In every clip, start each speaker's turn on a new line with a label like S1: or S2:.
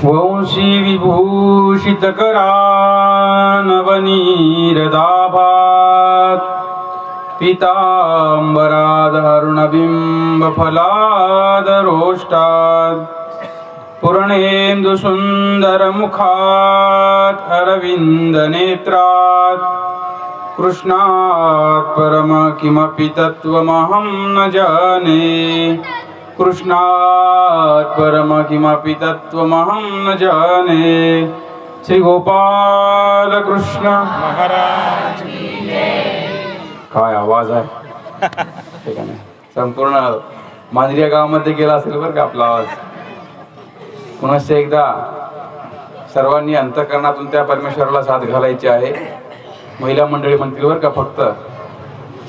S1: वंशी विभूषितकरानवनीरदाभात् पीताम्बरादरुणबिम्बफलादरोष्टात् पूर्णेन्दुसुन्दरमुखात् अरविन्दनेत्रात् कृष्णात् परम किमपि तत्त्वमहं न जाने कृष्णात् परम किमपि तत्त्वमहं न जाने। श्री गोपाल कृष्ण महाराज की जय। काय आवाज आहे ठीक आहे. संपूर्ण मांजरिया गावामध्ये गेला असेल बरं का आपला आवाज. पुनश्च एकदा सर्वांनी अंतःकरणातून त्या परमेश्वराला साथ घालायची आहे. महिला मंडळी म्हणतील बरं का, फक्त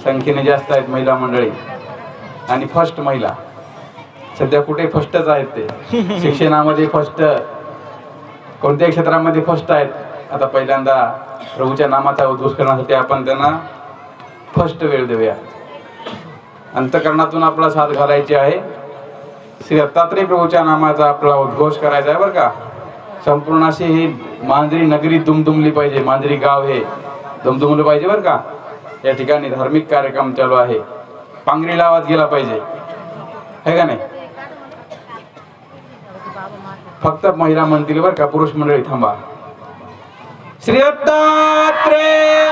S1: संख्येने जास्त आहेत महिला मंडळी आणि फर्स्ट महिला सध्या कुठे फर्स्टच आहेत. ते शिक्षणामध्ये फर्स्ट, कोणत्याही क्षेत्रामध्ये फर्स्ट आहेत. आता पहिल्यांदा प्रभूच्या नामाचा उद्घोष करण्यासाठी आपण त्यांना फर्स्ट वेळ देऊया. अंतःकरणातून आपला साथ घालायची आहे. श्री दत्तात्रय प्रभूच्या नामाचा आपला उद्घोष करायचा आहे बरं का. संपूर्ण अशी ही मांजरी नगरी दुमदुमली पाहिजे. मांजरी गाव हे दुमदुमलं पाहिजे बरं का. या ठिकाणी धार्मिक कार्यक्रम चालू आहे. पांगरीला आवाज गेला पाहिजे है का नाही. फक्त महिला म्हणतील बरं का, पुरुष मंडळी थांबा. श्री दत्तात्रय.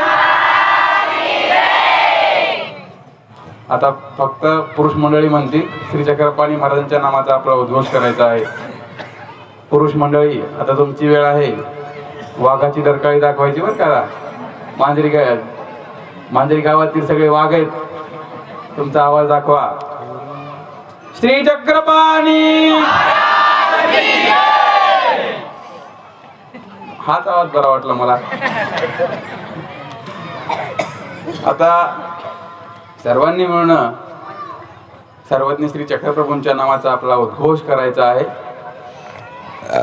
S1: आता फक्त पुरुष मंडळी म्हणतील श्री चक्रपाणी महाराजांच्या नामाचा आपला उद्घोष करायचा आहे. पुरुष मंडळी आता तुमची वेळ आहे. वाघाची डरकाळी दाखवायची बरं का. मांजरी गावातील सगळे वाघ आहेत. तुमचा आवाज दाखवा. श्री चक्रपाणी. हाच आवाज बरा वाटला मला. आता सर्वांनी मिळून सर्वज्ञ श्री चक्रप्रभूंच्या नामाचा आपला उद्घोष करायचा आहे.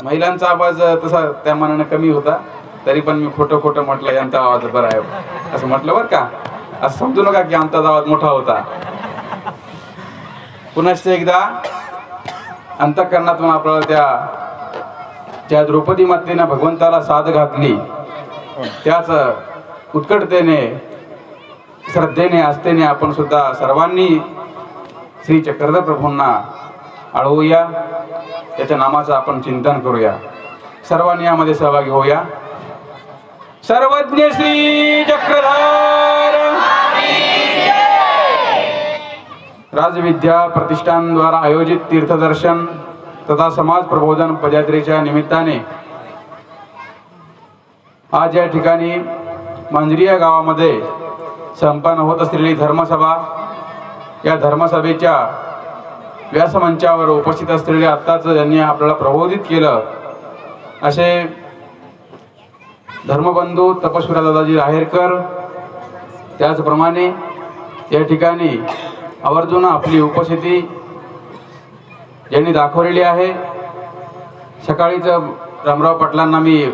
S1: महिलांचा आवाज तसा त्या मानाने कमी होता, तरी पण मी खोटं खोटं म्हटलं यांचा आवाज बरा आहे असं म्हटलं बरं का. असं समजू नका की आमचा आवाज मोठा होता. पुनश्च एकदा अंतःकरणातून आपल्याला त्या द्रौपदी मातेनं भगवंताला साथ घातली, त्याच उत्कटतेने श्रद्धेने आस्थेने आपण सुद्धा सर्वांनी श्री चक्रधर प्रभूंना आळवूया. त्याच्या नामाचं आपण चिंतन करूया. सर्वांनी यामध्ये सहभागी होऊया. सर्वज्ञ श्री चक्रधर राजविद्या प्रतिष्ठान द्वारा आयोजित तीर्थदर्शन तथा समाज प्रबोधन पदयात्रेच्या निमित्ताने आज या ठिकाणी मांजरिया गावामध्ये संपन्न होत असलेली धर्मसभा, या धर्मसभेच्या व्यासमंचावर उपस्थित असलेले आत्ताच ज्यांनी आपल्याला प्रबोधित केलं असे धर्मबंधू तपस्वीरा दादाजी राहेरकर, त्याचप्रमाणे या ठिकाणी आवर्जून आपली उपस्थिती यांनी दाखवलेली आहे. सकाळीच रामराव पाटलांना मी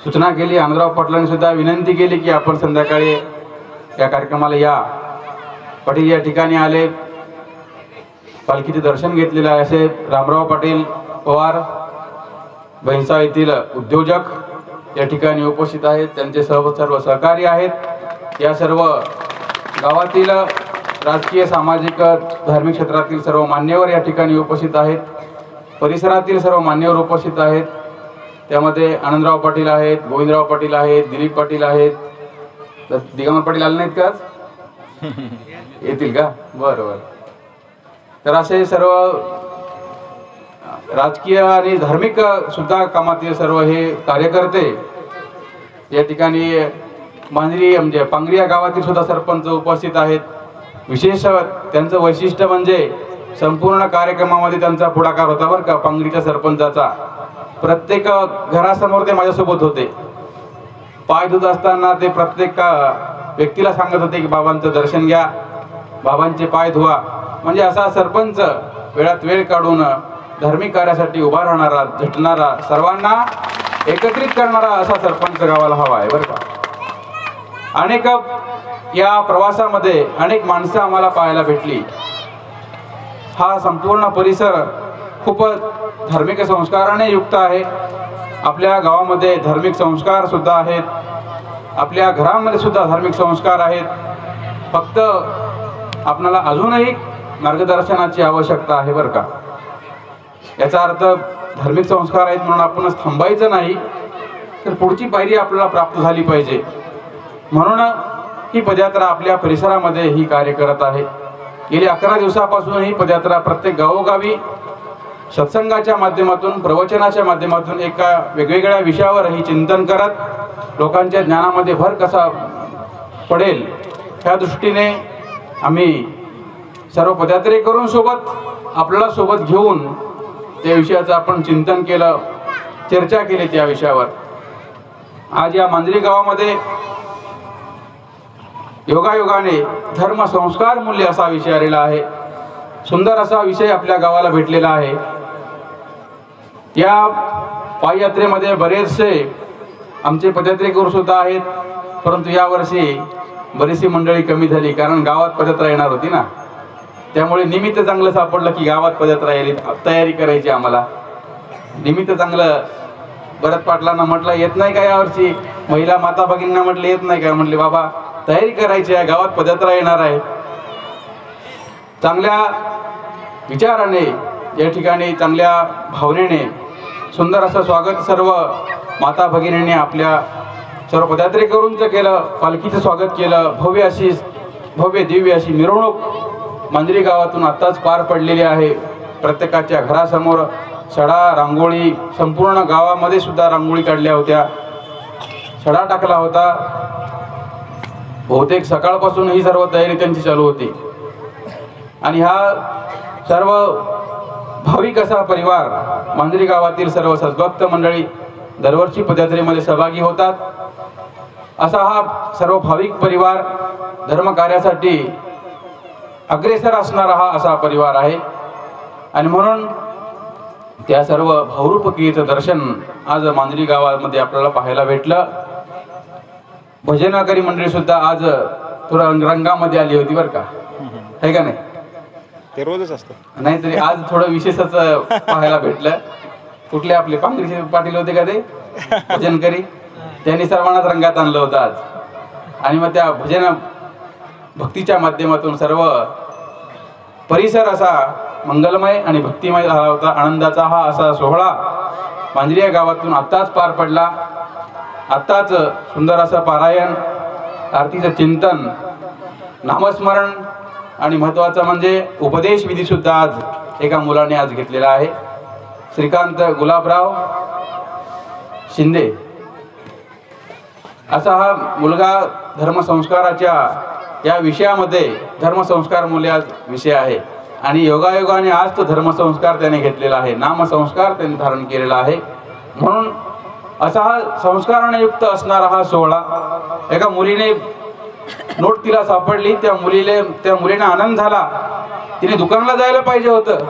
S1: सूचना केली, आनंदराव पाटलांनी सुद्धा विनंती केली की आपण संध्याकाळी या कार्यक्रमाला या. पाटील या ठिकाणी आले, पालखीचे दर्शन घेतलेले आहे. असे रामराव पाटील पवार भैंसा येथील उद्योजक या ठिकाणी उपस्थित आहेत. त्यांचे सर्व सहकारी आहेत. या सर्व गावातील राजकीय सामाजिक धार्मिक क्षेत्रातील सर्व मान्यवर या ठिकाणी उपस्थित आहेत. परिसरातील सर्व मान्यवर उपस्थित आहेत. त्यामध्ये आनंदराव पाटील आहेत, गोविंदराव पाटील आहेत, दिलीप पाटील आहेत. दिगंबर पाटील आले नाहीत का? येतील का? बरं बरं. तर असे सर्व राजकीय आणि धार्मिक सुद्धा कामातील सर्व हे कार्यकर्ते या ठिकाणी मांजरी म्हणजे पांगरिया गावातील सुद्धा सरपंच उपस्थित आहेत. विशेष त्यांचं वैशिष्ट्य म्हणजे संपूर्ण कार्यक्रमामध्ये त्यांचा पुढाकार होता बरं का. पांगरीच्या सरपंचाचा प्रत्येक घरासमोर ते माझ्यासोबत होते. पाय धुत असताना ते प्रत्येक व्यक्तीला सांगत होते की बाबांचं दर्शन घ्या, बाबांचे पाय धुवा. म्हणजे असा सरपंच वेळात वेळ काढून धार्मिक कार्यासाठी उभा राहणारा, झटणारा, सर्वांना एकत्रित करणारा असा सरपंच गावाला हवा आहे बरं का. अनेक या प्रवासामध्ये अनेक माणसं आम्हाला पाहायला भेटली. हा संपूर्ण परिसर खूप धार्मिक संस्काराने युक्त आहे. आपल्या गावामध्ये धार्मिक संस्कार सुद्धा आहेत, आपल्या घरामध्ये सुद्धा धार्मिक संस्कार आहेत. फक्त आपणाला अजूनही मार्गदर्शनाची आवश्यकता आहे बरं का. याचा अर्थ धार्मिक संस्कार आहेत म्हणून आपणच थांबायचं नाही, तर पुढची पायरी आपल्याला प्राप्त झाली पाहिजे. म्हणून ही पदयात्रा आपल्या परिसरामध्ये ही कार्य करत आहे. गेली 11 दिवसापासून ही पदयात्रा प्रत्येक गावोगावी सत्संगाच्या माध्यमातून, प्रवचनाच्या माध्यमातून एका वेगवेगळ्या विषयावर ही चिंतन करत लोकांच्या ज्ञानामध्ये भर कसा पडेल ह्या दृष्टीने आम्ही सर्व पदयात्रेकरून सोबत आपल्याला सोबत घेऊन त्या विषयाचं आपण चिंतन केलं, चर्चा केली त्या विषयावर. आज या मांजरी गावामध्ये योगायोगाने धर्म संस्कार मूल्य असा विषय आलेला आहे. सुंदर असा विषय आपल्या गावाला भेटलेला आहे. या पाययात्रेमध्ये बरेचसे आमचे पदयात्रेकरू सुद्धा आहेत, परंतु यावर्षी बरीचशी मंडळी कमी झाली, कारण गावात पदयात्रा येणार होती ना. त्यामुळे निमित्त चांगलं सापडलं की गावात पदयात्रा यायची, तयारी करायची आम्हाला. निमित्त चांगलं. भरत पाटलांना म्हटलं येत नाही का यावर्षी, महिला माता भगिनींना म्हटलं येत नाही का, म्हटले बाबा तयारी करायची आहे, गावात पदयात्रा येणार आहे. चांगल्या विचाराने या ठिकाणी चांगल्या भावनेने सुंदर असं स्वागत सर्व माता भगिनींनी आपल्या सर्व पदयात्रेकरूंचं केलं. पालखीचं स्वागत केलं. भव्य दिव्य अशी मिरवणूक मांजरी गावातून आत्ताच पार पडलेली आहे. प्रत्येकाच्या घरासमोर सडा, रांगोळी, संपूर्ण गावामध्ये सुद्धा रांगोळी काढल्या होत्या, सडा टाकला होता. बहुतेक सकाळपासून ही सर्व तयारी त्यांची चालू होती. आणि हा सर्व भाविक असा परिवार, मांजरी गावातील सर्व सद्भक्त मंडळी दरवर्षी पदयात्रेमध्ये सहभागी होतात. असा हा सर्व भाविक परिवार धर्मकार्यासाठी अग्रेसर असणारा हा असा परिवार आहे. आणि म्हणून त्या सर्व भावरूपकीचं दर्शन आज मांजरी गावामध्ये आपल्याला पाहायला भेटलं. भजनकारी मंडळी सुद्धा आज थोडं रंगामध्ये आली होती बरं का, आहे का नाही?
S2: ते रोजच असतं.
S1: नाहीतरी आज थोडं विशेषच पाहायला भेटलं. कुठले आपले पांगरी पाटील होते का ते भजनकरी, त्यांनी सर्वांनाच रंगात आणलं होतं आज. आणि मग त्या भजन भक्तीच्या माध्यमातून सर्व परिसर असा मंगलमय आणि भक्तिमय झाला होता. आनंदाचा हा असा सोहळा मांजरी या गावातून आत्ताच पार पडला. आत्ताच सुंदर असं पारायण, आरतीचं चिंतन, नामस्मरण आणि महत्त्वाचं म्हणजे उपदेश विधी सुद्धा आज एका मुलाने आज घेतलेला आहे. श्रीकांत गुलाबराव शिंदे असा हा मुलगा धर्मसंस्काराच्या या विषयामध्ये धर्मसंस्कार मूल्य विषय आहे. आणि योगायोगाने आज तो धर्मसंस्कार त्याने घेतलेला आहे, नामसंस्कार त्याने धारण केलेला आहे. म्हणून असा हा संस्काराने युक्त असणारा हा सोहळा. एका मुलीने नोट तिला सापडली, त्या मुलीने आनंद झाला. तिने दुकानला जायला पाहिजे होतं,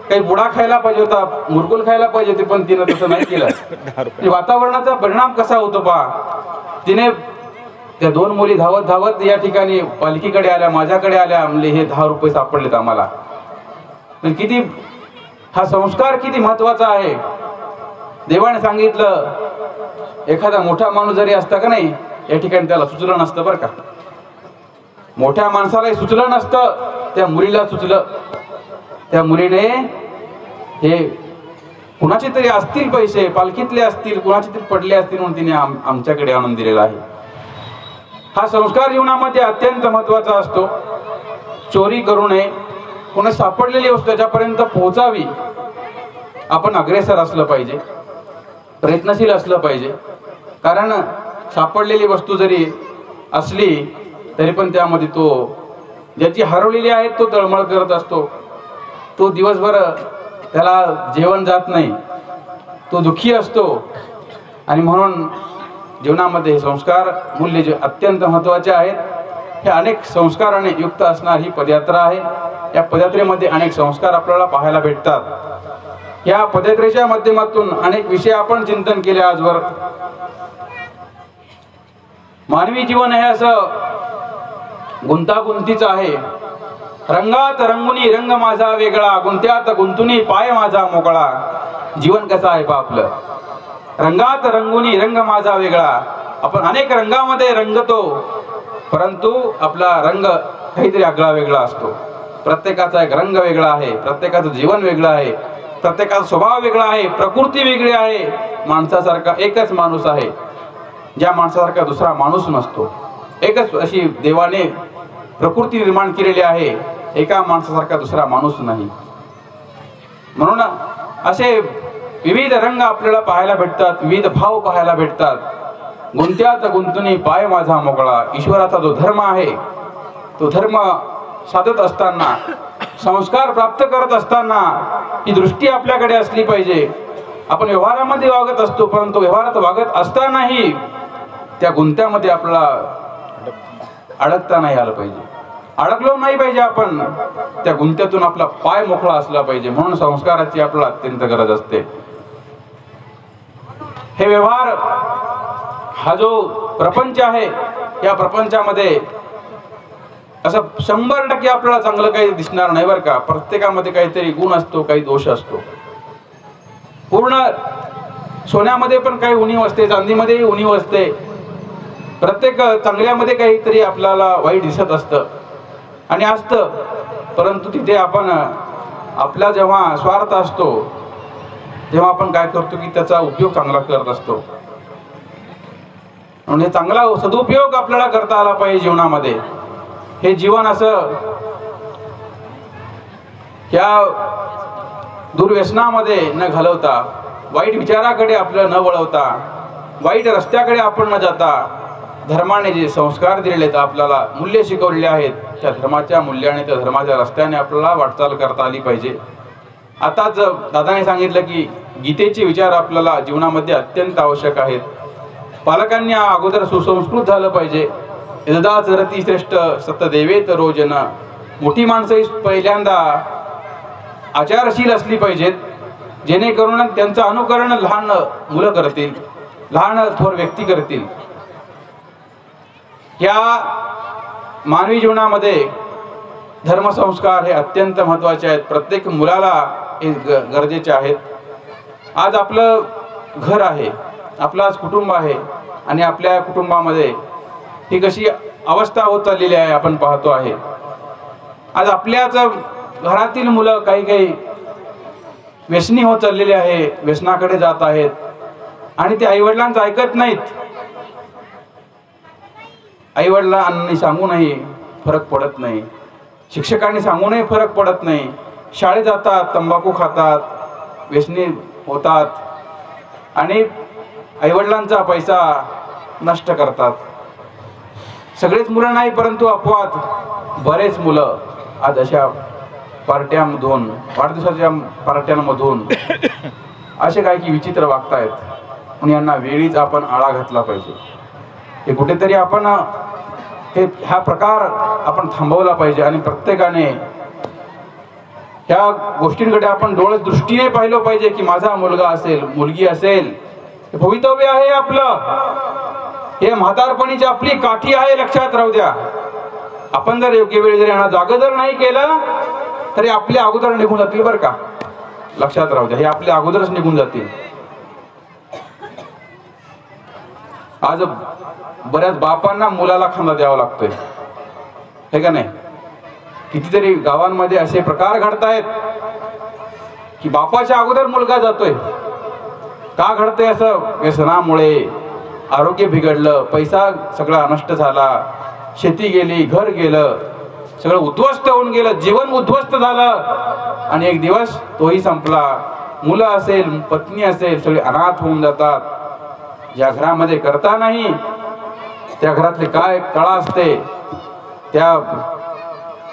S1: काही बुडा खायला पाहिजे होता, मुरकुल खायला पाहिजे होते, पण तिने तसं नाही केलं. वातावरणाचा परिणाम कसा होतो पहा. तिने त्या 2 मुली धावत धावत या ठिकाणी पालखीकडे आल्या, माझ्याकडे आल्या, म्हणले हे 10 रुपये सापडलेत आम्हाला. पण किती हा संस्कार किती महत्वाचा आहे. देवाने सांगितलं एखादा मोठा माणूस जरी असता का नाही, या ठिकाणी त्याला सुचलं नसतं बरं का. मोठ्या माणसालाही सुचलं नसतं, त्या मुलीला सुचलं. त्या मुलीने हे कुणाचे तरी असतील पैसे, पालखीतले असतील, कुणाचे तरी पडले असतील म्हणून तिने आमच्याकडे आणून दिलेला आहे. हा संस्कार जीवनामध्ये अत्यंत महत्वाचा असतो. चोरी करू नये, कोणी सापडलेली वस्तू त्याच्यापर्यंत पोहोचावी. आपण अग्रेसर असलं पाहिजे, प्रयत्नशील असलं पाहिजे. कारण सापडलेली वस्तू जरी असली तरी पण त्यामध्ये तो ज्याची हरवलेली आहे तो तळमळ करत असतो. तो दिवसभर त्याला जेवण जात नाही, तो दुःखी असतो. आणि म्हणून जीवनामध्ये संस्कार मूल्य जे अत्यंत महत्त्वाचे आहेत. हे अनेक संस्काराने युक्त असणारी ही पदयात्रा आहे. या पदयात्रेमध्ये अनेक संस्कार आपल्याला पाहायला भेटतात. या पदयात्रेच्या माध्यमातून अनेक विषय आपण चिंतन केले आजवर. मानवी जीवन हे असं गुंतागुंतीचं आहे. रंगात रंगुनी रंग माझा वेगळा, गुंत्यात गुंतुनी पाय माझा मोकळा. जीवन कसं आहे पा आपलं. रंगात रंगुनी रंग माझा वेगळा. आपण अनेक रंगामध्ये रंगतो, परंतु आपला रंग काहीतरी आगळा वेगळा असतो. प्रत्येकाचा एक रंग वेगळा आहे, प्रत्येकाचं जीवन वेगळं आहे, प्रत्येकाचा स्वभाव वेगळा आहे, प्रकृती वेगळी आहे. माणसासारखा एकच माणूस आहे, ज्या माणसासारखा दुसरा माणूस नसतो. एकच अशी देवाने प्रकृती निर्माण केलेली आहे, एका माणसासारखा दुसरा माणूस नाही. म्हणून असे विविध रंग आपल्याला पाहायला भेटतात, विविध भाव पाहायला भेटतात. गुंत्यात गुंतुनी पाय माझा मोकळा. ईश्वराचा जो धर्म आहे, तो धर्म साधत असताना, संस्कार प्राप्त करत असताना ही दृष्टी आपल्याकडे असली पाहिजे. आपण व्यवहारामध्ये वागत असतो, परंतु व्यवहारात वागत असतानाही त्या गुंत्यामध्ये आपल्याला अडकता नाही आलं पाहिजे, अडकलो नाही पाहिजे. आपण त्या गुंत्यातून आपला पाय मोकळा असला पाहिजे. म्हणून संस्काराची आपल्याला अत्यंत गरज असते. हे व्यवहार, हा जो प्रपंच आहे, या प्रपंचामध्ये असं 100% आपल्याला चांगलं काही दिसणार नाही बरं का. प्रत्येकामध्ये काहीतरी गुण असतो, काही दोष असतो. पूर्ण सोन्यामध्ये पण काही उणीव असते, चांदीमध्येही उणीव असते. प्रत्येक चांगल्यामध्ये काहीतरी आपल्याला वाईट दिसत असतं आणि असतं, परंतु तिथे आपण आपला जेव्हा स्वार्थ असतो, तेव्हा आपण काय करतो की त्याचा उपयोग चांगला करत असतो. म्हणजे चांगला सदुपयोग आपल्याला करता आला पाहिजे जीवनामध्ये. हे जीवन असं या दुर्व्यसनामध्ये न घालवता, वाईट विचाराकडे आपल्याला न वळवता, वाईट रस्त्याकडे आपण न जाता, धर्माने जे संस्कार दिलेले आहेत, आपल्याला मूल्य शिकवलेले आहेत, त्या धर्माच्या मूल्याने, त्या धर्माच्या रस्त्याने आपल्याला वाटचाल करता आली पाहिजे. आताच दादाने सांगितलं की गीतेचे विचार आपल्याला जीवनामध्ये अत्यंत आवश्यक आहेत. पालकांनी अगोदर सुसंस्कृत झालं पाहिजे. यदा चरती श्रेष्ठ सतदेवेत रोजन. मोठी माणसं पहिल्यांदा आचारशील असली पाहिजेत, जेणेकरून त्यांचं अनुकरण लहान मुलं करतील, लहान थोर व्यक्ती करतील. या मानवी जीवनामध्ये धर्मसंस्कार हे अत्यंत महत्त्वाचे आहेत. प्रत्येक मुलाला हे गरजेचे आहेत. आज आपलं घर आहे, आपलं आज कुटुंब आहे, आणि आपल्या कुटुंबामध्ये ही कशी अवस्था होत चाललेली आहे आपण पाहतो आहे. आज आपल्याच घरातील मुलं काही काही व्यसनी होत चाललेले आहे, व्यसनाकडे जात आहेत, आणि ते आईवडिलांचं ऐकत नाहीत. आईवडिलांनी सांगूनही फरक पडत नाही, शिक्षकांनी सांगूनही फरक पडत नाही. शाळेत जातात, तंबाखू खातात, व्यसनी होतात, आणि आईवडिलांचा पैसा नष्ट करतात. सगळेच मुलं नाही, परंतु अपवाद बरेच मुलं आज अशा पार्ट्यांमधून, वाढदिवसाच्या पार्ट्यांमधून असे काही की विचित्र वागतायत. म्हणून यांना वेळीच आपण आळा घातला पाहिजे. हे कुठेतरी आपण हा प्रकार आपण थांबवला पाहिजे, आणि प्रत्येकाने ह्या गोष्टींकडे आपण डोळस दृष्टीने पाहिलं पाहिजे की माझा मुलगा असेल, मुलगी असेल, हे भवितव्य आहे आपलं, हे म्हातारपणीची आपली काठी आहे, लक्षात राहू द्या. आपण जर योग्य वेळी जर यांना जागा जर नाही केलं तरी आपल्या अगोदर निघून जातील बरं का. लक्षात राहू द्या, हे आपल्या अगोदरच निघून जातील. आज बऱ्याच बापांना मुलाला खांदा द्यावा लागतोय, हे का नाही. कितीतरी गावांमध्ये असे प्रकार घडतायत की बापाच्या अगोदर मुलगा जातोय. का घडतंय असं? व्यसनामुळे आरोग्य बिघडलं, पैसा सगळा नष्ट झाला, शेती गेली, घर गेलं, सगळं उद्ध्वस्त होऊन गेलं, जीवन उद्ध्वस्त झालं, आणि एक दिवस तोही संपला. मुलं असेल, पत्नी असेल, सगळे अनाथ होऊन जातात. ज्या घरामध्ये करता नाही, त्या घरातले काय कळा असते, त्या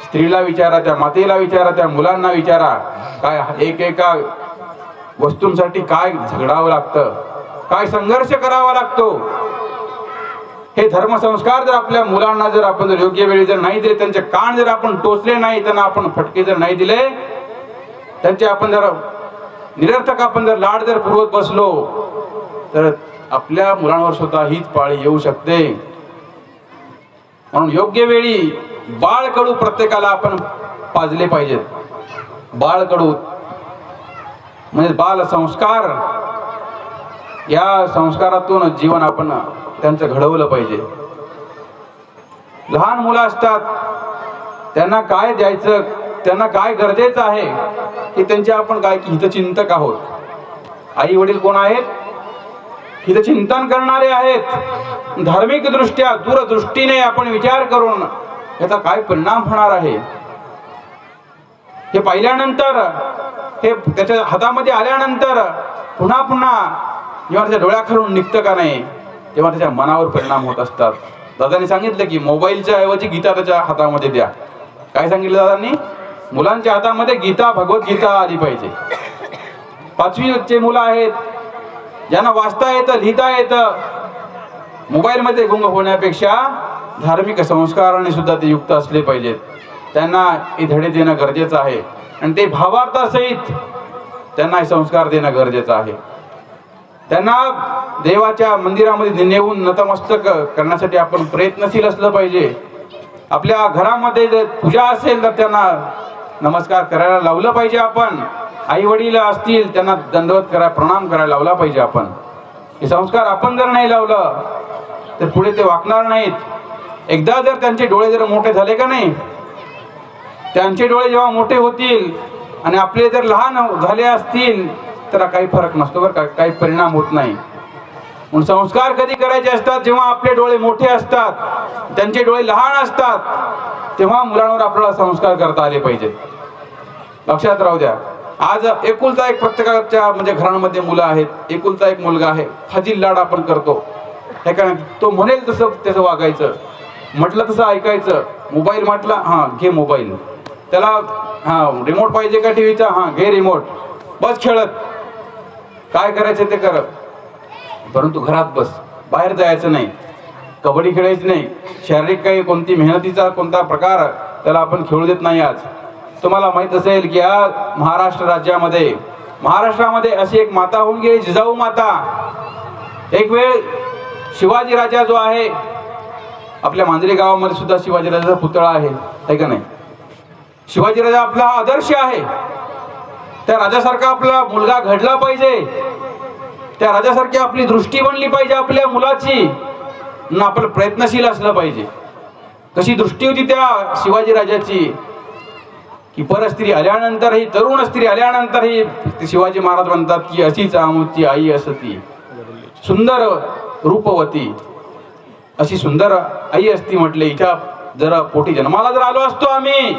S1: स्त्रीला विचारा, त्या मातेला विचारा, त्या मुलांना विचारा, काय एकेका वस्तूंसाठी काय झगडावं लागतं, काय संघर्ष करावा लागतो. हे धर्मसंस्कार जर आपल्या मुलांना जर आपण जर योग्य वेळी जर नाही दिले, त्यांचे कान जर आपण टोचले नाही, त्यांना आपण फटके जर नाही दिले, त्यांचे आपण जर निरर्थक आपण जर लाड जर पुरवत बसलो, तर आपल्या मुलांवर सुद्धा हीच पाळी येऊ शकते. म्हणून योग्य वेळी बाळकडू प्रत्येकाला आपण पाजले पाहिजेत. बाळकडू म्हणजे बाल संस्कार, या संस्कारातून जीवन आपण त्यांचं घडवलं पाहिजे. लहान मुलं असतात, त्यांना काय द्यायचं, त्यांना काय गरजेचं आहे हे त्यांचे आपण काय हितचिंतक आहोत. आई वडील कोण आहेत? हितचिंतन करणारे आहेत. धार्मिक दृष्ट्या दूरदृष्टीने आपण विचार करून याचा काय परिणाम होणार आहे हे पाहिल्यानंतर, हे त्याच्या हातामध्ये आल्यानंतर पुन्हा पुन्हा जेव्हा त्याच्या डोळ्याखालून निघतं का नाही, तेव्हा त्याच्या मनावर परिणाम होत असतात. दादांनी सांगितलं की मोबाईलच्या ऐवजी गीता त्याच्या हातामध्ये द्या. काय सांगितलं दादांनी? मुलांच्या हातामध्ये गीता, भगवद्गीता आली पाहिजे. 5वीचे मुलं आहेत, ज्यांना वाचता येतं, लिहिता येतं, मोबाईलमध्ये गुंग होण्यापेक्षा धार्मिक संस्काराने सुद्धा ते युक्त असले पाहिजेत. त्यांना हे धडे देणं गरजेचं आहे आणि ते भावार्थासहित त्यांना हे संस्कार देणं गरजेचं आहे. त्यांना देवाच्या मंदिरामध्ये नेऊन नतमस्तक करण्यासाठी आपण प्रयत्नशील असलं पाहिजे. आपल्या घरामध्ये जर पूजा असेल तर त्यांना नमस्कार करायला लावलं पाहिजे. आपण आई वडील असतील त्यांना दंडवत करायला, प्रणाम करायला लावला पाहिजे. आपण हे संस्कार आपण जर नाही लावलं तर पुढे ते वाकणार नाहीत. एकदा जर त्यांचे डोळे जर मोठे झाले का नाही, त्यांचे डोळे जेव्हा मोठे होतील आणि आपले जर लहान झाले असतील तर काही फरक नसतो बरं का, काही परिणाम होत नाही. म्हणून संस्कार कधी करायचे असतात? जेव्हा आपले डोळे मोठे असतात, त्यांचे डोळे लहान असतात, तेव्हा मुलांवर आपल्याला संस्कार करता आले पाहिजेत. लक्षात राहू द्या. आज एकुलता एक प्रत्येकाच्या म्हणजे घरांमध्ये मुलं आहेत, एकुलता एक मुलगा आहे, फाजील लाड आपण करतो. हे कारण तो म्हणेल तसं त्याचं वागायचं, म्हटलं तसं ऐकायचं. मोबाईल म्हटला, हां घे मोबाईल. त्याला हां रिमोट पाहिजे का टीव्हीचा, हां घे रिमोट. बस खेळत, काय करायचं ते कर, परंतु घरात बस, बाहेर जायचं नाही, कबड्डी खेळायची नाही, शारीरिक काही कोणती मेहनतीचा कोणता प्रकार त्याला आपण खेळू देत नाही. आज तुम्हाला माहित असेल की आज महाराष्ट्रामध्ये अशी एक माता होऊन गेली, जिजाऊ माता. एक वेळ शिवाजी राजा जो आहे, आपल्या मांजरी गावामध्ये सुद्धा शिवाजी राजाचा पुतळा आहे का नाही? शिवाजी राजा आपला आदर्श आहे. त्या राजासारखा आपला मुलगा घडला पाहिजे, त्या राजासारखी आपली दृष्टी बनली पाहिजे आपल्या मुलाची, न आपण प्रयत्नशील असलं पाहिजे. कशी दृष्टी होती त्या शिवाजी राजाची की परस्त्री आल्यानंतरही, तरुण स्त्री आल्यानंतरही शिवाजी महाराज म्हणतात की अशीच आमची आई असती, सुंदर रूपवती, अशी सुंदर आई असती. म्हटले हिच्या जर पोटी जन्माला जर आलो असतो आम्ही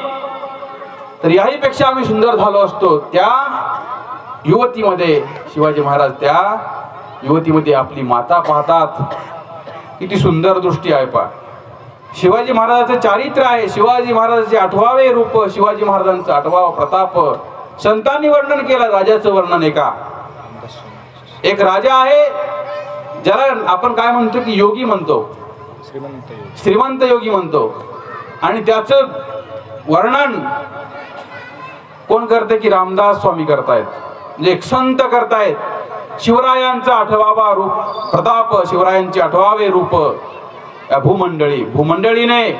S1: तर याहीपेक्षा आम्ही सुंदर झालो असतो. त्या युवतीमध्ये शिवाजी महाराज, त्या युवतीमध्ये आपली माता पाहतात. किती सुंदर दृष्टी आहे पा. शिवाजी महाराजांचं चारित्र्य आहे, शिवाजी महाराजांचे 8वावे रूप, शिवाजी महाराजांचा 8वा प्रताप. संतांनी वर्णन केलं राजाचं वर्णन. एक राजा आहे ज्याला आपण काय म्हणतो की योगी म्हणतो, श्रीमंत योगी म्हणतो. आणि त्याचं वर्णन कोण करते की रामदास स्वामी करतायत, म्हणजे एक संत करतायत. शिवरायांचा 8वा रूप प्रताप, शिवरायांचे 8वावे रूप या भूमंडळीने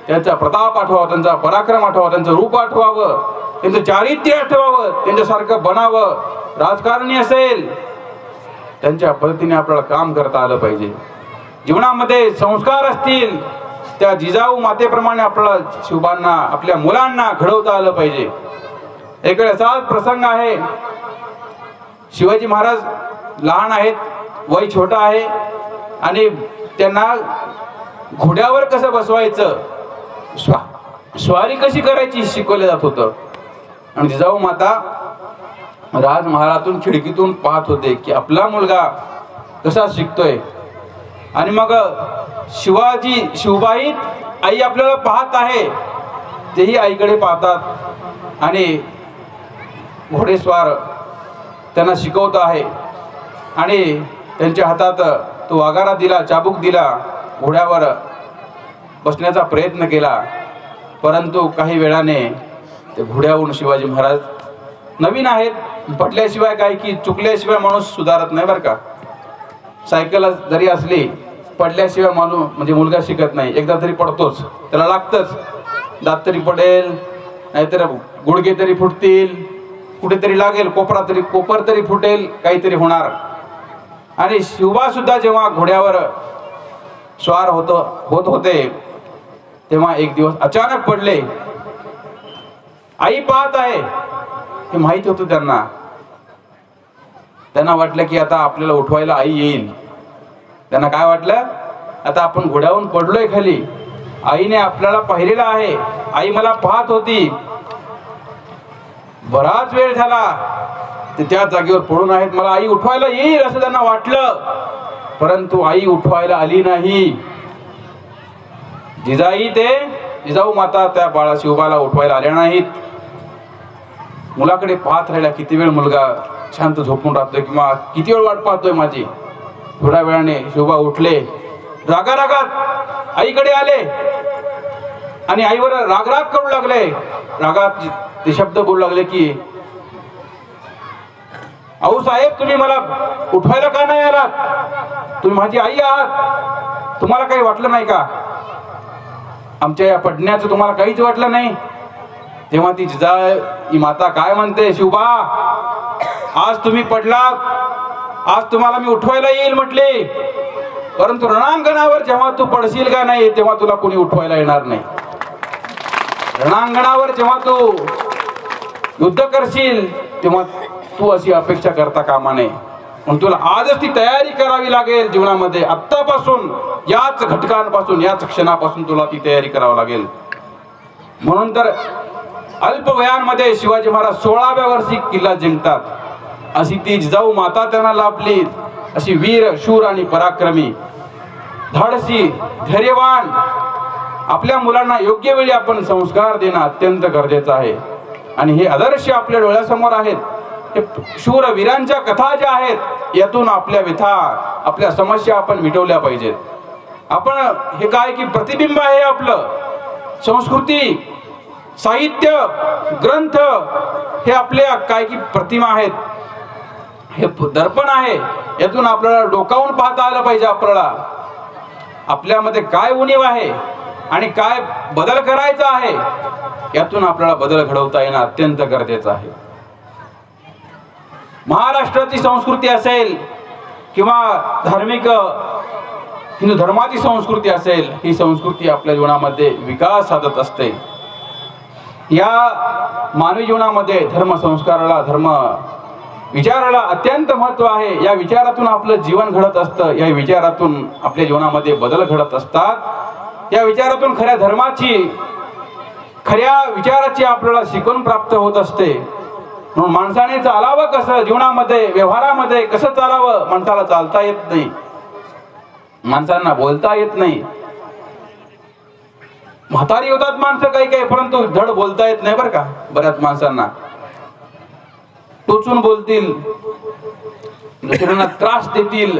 S1: त्यांचा प्रताप आठवावा, त्यांचा पराक्रम आठवावा, त्यांचं रूप आठवावं, त्यांचं चारित्र्य आठवावं, त्यांच्यासारखं बनावं. राजकारणी असेल त्यांच्या पद्धतीने आपल्याला काम करता आलं पाहिजे. जीवनामध्ये संस्कार असतील त्या जिजाऊ मातेप्रमाणे आपल्याला शिवबांना, आपल्या मुलांना घडवता आलं पाहिजे. एक असाच प्रसंग आहे. शिवाजी महाराज लहान आहेत, वय छोटा आहे आणि त्यांना घोड्यावर कसं बसवायचं, स्वारी कशी करायची शिकवलं जात होतं. आणि जिजाऊ माता राजमहालातून खिडकीतून पाहत होते की आपला मुलगा कसा शिकतोय. आणि मग शिवबाई आई आपल्याला पाहत आहे, तेही आईकडे पाहतात आणि घोडेस्वार त्यांना शिकवत आहे. आणि त्यांच्या हातात तो वागारा दिला, चाबूक दिला, घोड्यावर बसण्याचा प्रयत्न केला. परंतु काही वेळाने ते घोड्यावरून शिवाजी महाराज, नवीन आहेत, पडल्याशिवाय काही की चुकल्याशिवाय माणूस सुधारत नाही बरं का. सायकल जरी असली, पडल्याशिवाय माणूस म्हणजे मुलगा शिकत नाही, एकदा तरी पडतोच, त्याला लागतंच. दात तरी पडेल, नाहीतर गुडघे तरी फुटतील, कुठेतरी लागेल, कोपर तरी फुटेल, काहीतरी होणार. आणि शिवबा सुद्धा जेव्हा घोड्यावर स्वार होत होते तेव्हा एक दिवस अचानक पडले. आई पाहत आहे हे माहित होतं त्यांना वाटलं की आता आपल्याला उठवायला आई येईल. त्यांना काय वाटलं, आता आपण घोड्यावरून पडलोय खाली, आईने आपल्याला पाहिलेलं आहे, आई मला पाहत होती, बराच वेळ झाला ते त्या जागेवर पडून आहेत, मला आई उठवायला येईल असं त्यांना वाटलं. परंतु आई उठवायला आली नाही. जिजाऊ माता त्या बाळा शिवबाला उठवायला आल्या नाहीत. मुलाकडे पाहत राहिला, किती वेळ मुलगा शांत झोपून राहतोय किंवा किती वेळ वाट पाहतोय माझी. थोड्या वेळाने शिवबा उठले, रागात आईकडे आले आणि आईवर राग करू लागले. रागात ते शब्द बोलू लागले की, अहो साहेब, तुम्ही मला उठवायला का नाही आलात? तुम्ही माझी आई आहात, तुम्हाला काही वाटलं नाही का? आमच्या या पडण्याचं तुम्हाला काहीच वाटलं नाही? तेव्हा ती जिजाई माता काय म्हणते, शिवबा, आज तुम्ही पडलात, आज तुम्हाला मी उठवायला येईल म्हटले, परंतु रणांगणावर जेव्हा तू पडशील का नाही तेव्हा तुला कोणी उठवायला येणार नाही. रणांगणावर जेव्हा तू युद्ध करशील तेव्हा तू अशी अपेक्षा करता कामा नये. म्हणून तुला आजच ती तयारी करावी लागेल जीवनामध्ये. आत्तापासून, याच घटकांपासून, याच क्षणापासून तुला ती तयारी करावी लागेल. म्हणून तर अल्प वयामध्ये शिवाजी महाराज 16व्या वर्षी किल्ला जिंकतात. अशी ती जिजाऊ माता त्यांना लाभली, अशी वीर, शूर आणि पराक्रमी, धाडसी, धैर्यवान. आपल्या मुलांना योग्य वेळी आपण संस्कार देणं अत्यंत गरजेचं आहे. आणि हे आदर्श आपल्या डोळ्यासमोर आहेत. हे शूर वीरांच्या कथा ज्या आहेत, यातून आपल्या व्यथा, आपल्या समस्या आपण मिटवल्या पाहिजेत. आपण हे काय की प्रतिबिंब आहे आपलं. संस्कृती, साहित्य, ग्रंथ हे आपल्या काय की प्रतिमा आहेत, हे दर्पण आहे. यातून आपल्याला डोकावून पाहता आलं पाहिजे. आपल्यामध्ये काय उणीव आहे आणि काय बदल करायचा आहे, यातून आपल्याला बदल घडवता येणं अत्यंत गरजेचं आहे. महाराष्ट्राची संस्कृती असेल किंवा धार्मिक हिंदू धर्माची संस्कृती असेल, ही संस्कृती आपल्या जीवनामध्ये विकास साधत असते. या मानवी जीवनामध्ये धर्म संस्काराला, धर्म विचाराला अत्यंत महत्व आहे. या विचारातून आपलं जीवन घडत असतं, या विचारातून आपल्या जीवनामध्ये बदल घडत असतात. या विचारातून खऱ्या धर्माची, खऱ्या विचाराची आपल्याला शिकवण प्राप्त होत असते. म्हणून माणसाने चालावं कसं जीवनामध्ये, व्यवहारामध्ये कसं चालावं? माणसाला चालता येत नाही, माणसांना बोलता येत नाही. म्हातारी होतात माणसं काही, परंतु धड बोलता येत नाही बरं का. बऱ्याच माणसांना टोचून बोलतील, दुसऱ्यांना त्रास देतील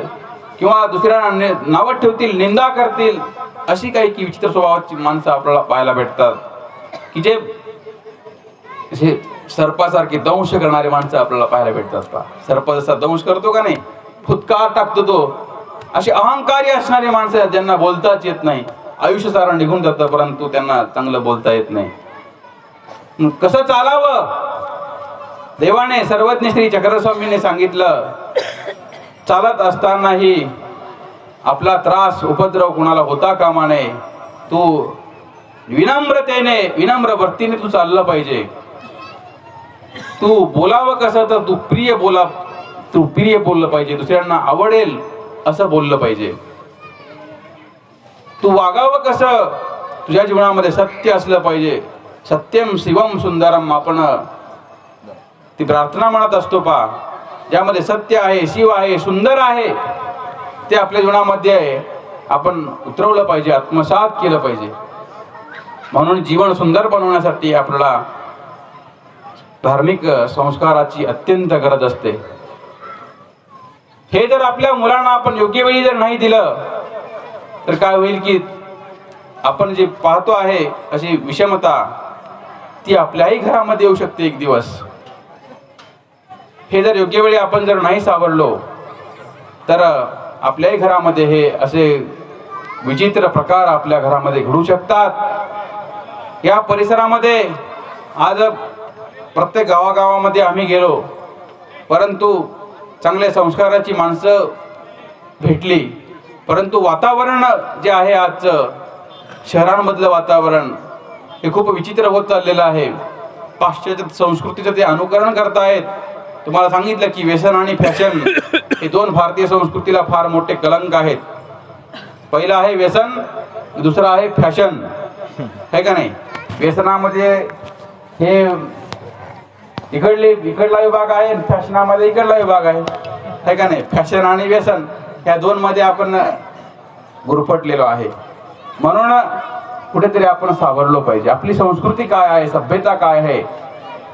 S1: किंवा दुसऱ्यांना नावं ठेवतील, निंदा करतील. अशी काही की विचित्र स्वभावाची माणसं आपल्याला पाहायला भेटतात, की जे सर्पासारखी दंश करणारे माणसं आपल्याला पाहायला भेटतात. का सर्प जसा दंश करतो का नाही, फुटकार टाकतो तो, अशी अहंकारी असणारी माणसं ज्यांना बोलताच येत नाही. आयुष्य सारा निघून जातं परंतु त्यांना चांगलं बोलता येत नाही. कसं चालावं? देवाने, सर्वज्ञ श्री चक्रस्वामीने सांगितलं, चालत असतानाही आपला त्रास, उपद्रव कुणाला होता कामा नये. तू विनम्रतेने, विनम्र वृत्तीने तू चाललं पाहिजे. तू बोलावं कसं, तर तू प्रिय बोललं पाहिजे. दुसऱ्यांना आवडेल असं बोललं पाहिजे. तू वागावं कसं, तुझ्या जीवनामध्ये सत्य असलं पाहिजे. सत्यम शिवम सुंदरम, आपण ती प्रार्थना म्हणत असतो पा, ज्यामध्ये सत्य आहे, शिव आहे, सुंदर आहे, ते आपल्या जीवनामध्ये आपण उतरवलं पाहिजे, आत्मसात केलं पाहिजे. म्हणून जीवन सुंदर बनवण्यासाठी आपल्याला धार्मिक संस्काराची अत्यंत गरज असते. हे जर आपल्या मुलांना आपण योग्य वेळी जर नाही दिलं तर काय होईल की आपण जे पाहतो आहे अशी विषमता, ती आपल्याही घरामध्ये येऊ शकते एक दिवस. हे जर योग्य वेळी आपण जर नाही सावरलो तर आपल्याही घरामध्ये हे असे विचित्र प्रकार आपल्या घरामध्ये घडू शकतात. या परिसरामध्ये आज प्रत्येक गावागावामध्ये आम्ही गेलो, परंतु चांगल्या संस्काराची माणसं भेटली, परंतु वातावरण जे आहे आजचं शहरांमधलं वातावरण हे खूप विचित्र होत चाललेलं आहे. पाश्चात्य संस्कृतीचं ते अनुकरण करतायत. तुम्हाला सांगितलं की व्यसन आणि फॅशन हे दोन भारतीय संस्कृतीला फार मोठे कलंक आहेत. पहिला आहे व्यसन, दुसरा आहे फॅशन, है का नाही. व्यसनामध्ये हे इकडला विभाग आहे, फॅशनामध्ये इकडला विभाग आहे का नाही. फॅशन आणि व्यसन या दोन मध्ये आपण गुरफटलेलो आहे. म्हणून कुठेतरी आपण सावरलो पाहिजे. आपली संस्कृती काय आहे, सभ्यता काय आहे,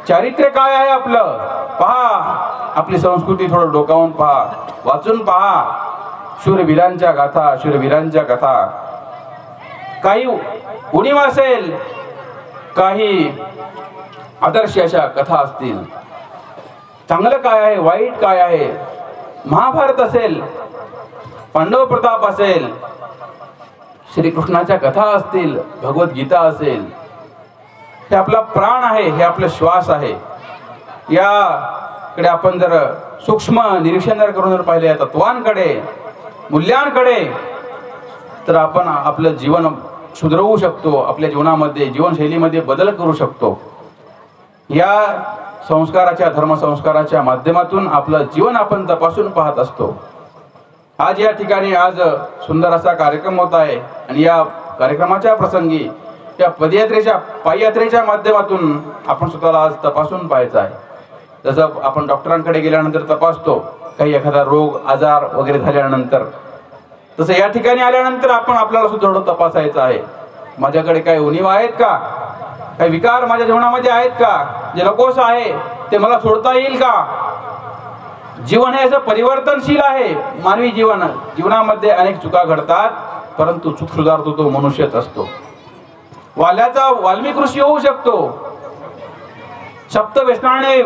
S1: चारित्र्य काय आहे आपलं, पहा. आपली संस्कृती थोडं डोकावून पहा, वाचून पहा. शूरवीरांच्या गाथा, शूरवीरांच्या कथा, काही उणीव असेल, काही आदर्श अशा कथा असतील. चांगलं काय आहे, वाईट काय आहे, महाभारत असेल, पांडव प्रताप असेल, श्रीकृष्णाच्या कथा असतील, भगवद्गीता असेल. हे आपला प्राण आहे, हे आपला श्वास आहे. याकडे आपण जर सूक्ष्म निरीक्षण जर करून जर पाहिले या तत्वांकडे, मूल्यांकडे, तर आपण आपलं जीवन सुधरवू शकतो. आपल्या जीवनामध्ये, जीवनशैलीमध्ये बदल करू शकतो. या संस्काराच्या, धर्मसंस्काराच्या माध्यमातून आपलं जीवन आपण तपासून पाहत असतो. आज या ठिकाणी आज सुंदर असा कार्यक्रम होत आहे आणि या कार्यक्रमाच्या प्रसंगी या पदयात्रेच्या, पाययात्रेच्या माध्यमातून आपण स्वतःला आज तपासून पाहायचं आहे. जसं आपण डॉक्टरांकडे गेल्यानंतर तपासतो काही एखादा रोग, आजार वगैरे झाल्यानंतर, तसं या ठिकाणी आल्यानंतर आपण आपल्याला सुद्धा थोडं तपासायचं आहे. माझ्याकडे काही उणीव आहेत का, काही विकार माझ्या जीवनामध्ये आहेत का, जे नकोस आहे ते मला सोडता येईल का. जीवन हे असं परिवर्तनशील आहे. मानवी जीवनामध्ये अनेक चुका घडतात, परंतु चूक सुधारतो तो मनुष्यच असतो. वाल्मिक ऋषी होऊ शकतो, सप्त व्यसनाने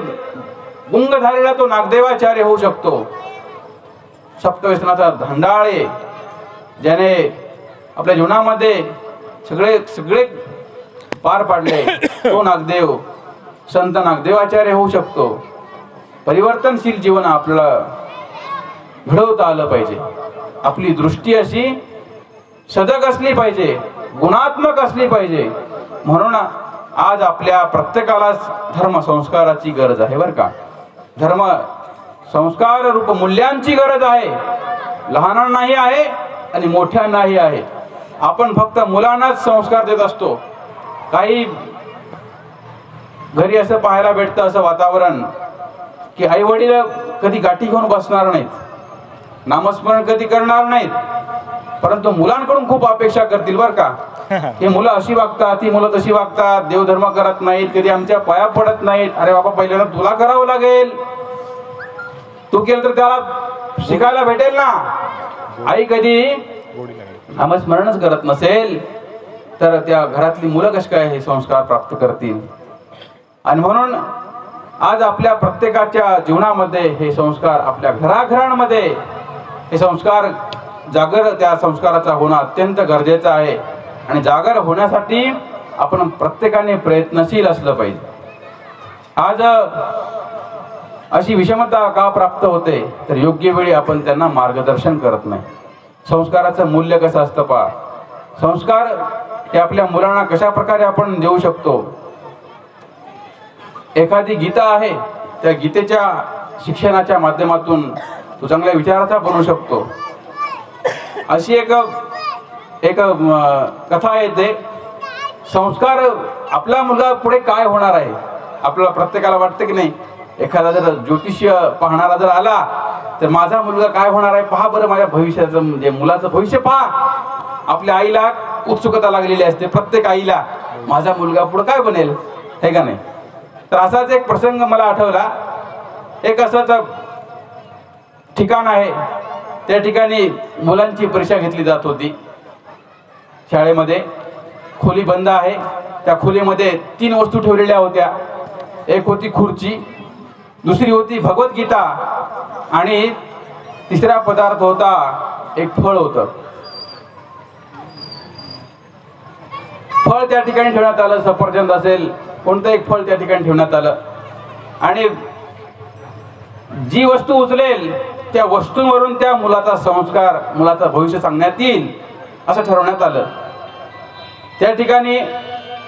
S1: गुंग झालेला तो नागदेवाचार्य होऊ शकतो. सप्त व्यसनाचा धंडाळे ज्याने आपल्या जीवनामध्ये सगळे पार पाडले, तो नागदेव, संत नागदेवाचार्य होऊ शकतो. परिवर्तनशील जीवन आपल्याला घडवता आलं पाहिजे. आपली दृष्टी अशी सजग असली पाहिजे, गुणात्मक असली पाहिजे. म्हणून आज आपल्या प्रत्येकाला धर्म संस्काराची गरज आहे बरं का. धर्म संस्कार रूप मूल्यांची गरज आहे. लहानांनाही आहे आणि मोठ्यांनाही आहे. आपण फक्त मुलांनाच संस्कार देत असतो. काही घरी असं पाहायला भेटतं, असं वातावरण की आई वडील कधी गाठी घेऊन बसणार नाहीत, नामस्मरण कधी करणार नाहीत, परंतु मुलांकडून खूप अपेक्षा करतील बरं का. हे मुलं अशी वागतात, ती मुलं तशी वागतात, देवधर्म करत नाहीत, कधी आमच्या पाया पडत नाहीत. अरे बाबा, पहिल्यांदा तुला करावं लागेल. तू केलं तर त्याला शिकायला भेटेल ना. आई कधी नामस्मरणच करत नसेल तर त्या घरातली मुलं कशी काय हे संस्कार प्राप्त करतील. आणि म्हणून आज आपल्या प्रत्येकाच्या जीवनामध्ये हे संस्कार, आपल्या घराघरांमध्ये हे संस्कार जागर, त्या संस्काराचा होणं अत्यंत गरजेचं आहे. आणि जागर होण्यासाठी आपण प्रत्येकाने प्रयत्नशील असलं पाहिजे. आज अशी विषमता का प्राप्त होते, तर योग्य वेळी आपण त्यांना मार्गदर्शन करत नाही. संस्काराचं मूल्य कसं असतं पहा. संस्कार हे आपल्या मुलांना कशा प्रकारे आपण देऊ शकतो. एखादी गीता आहे, त्या गीतेच्या शिक्षणाच्या माध्यमातून तो चांगल्या विचाराचा बनू शकतो. अशी एक कथा येते. संस्कार, आपला मुलगा पुढे काय होणार आहे. आपल्याला प्रत्येकाला वाटतं की नाही, एखादा जर ज्योतिष्य पाहणारा जर आला तर माझा मुलगा काय होणार आहे पहा बरं, माझ्या भविष्याचं म्हणजे मुलाचं भविष्य पहा. आपल्या आईला उत्सुकता लागलेली असते, प्रत्येक आईला, माझा मुलगा पुढे काय बनेल, हे का नाही. तर असाच एक प्रसंग मला आठवला. एक असाच ठिकाण आहे, त्या ठिकाणी मुलांची परीक्षा घेतली जात होती. शाळेमध्ये खोली बंद आहे. त्या खोलीमध्ये 3 वस्तू ठेवलेल्या होत्या. एक होती खुर्ची, दुसरी होती भगवद्गीता आणि तिसरा पदार्थ होता एक फळ होतं. फळ त्या ठिकाणी ठेवण्यात आलं, सफरचंद असेल कोणतं एक फळ त्या ठिकाणी ठेवण्यात आलं आणि जी वस्तू उचलेल त्या वस्तूंवरून त्या मुलाचा संस्कार, मुलाचं भविष्य सांगण्यात येईल असं ठरवण्यात आलं. त्या ठिकाणी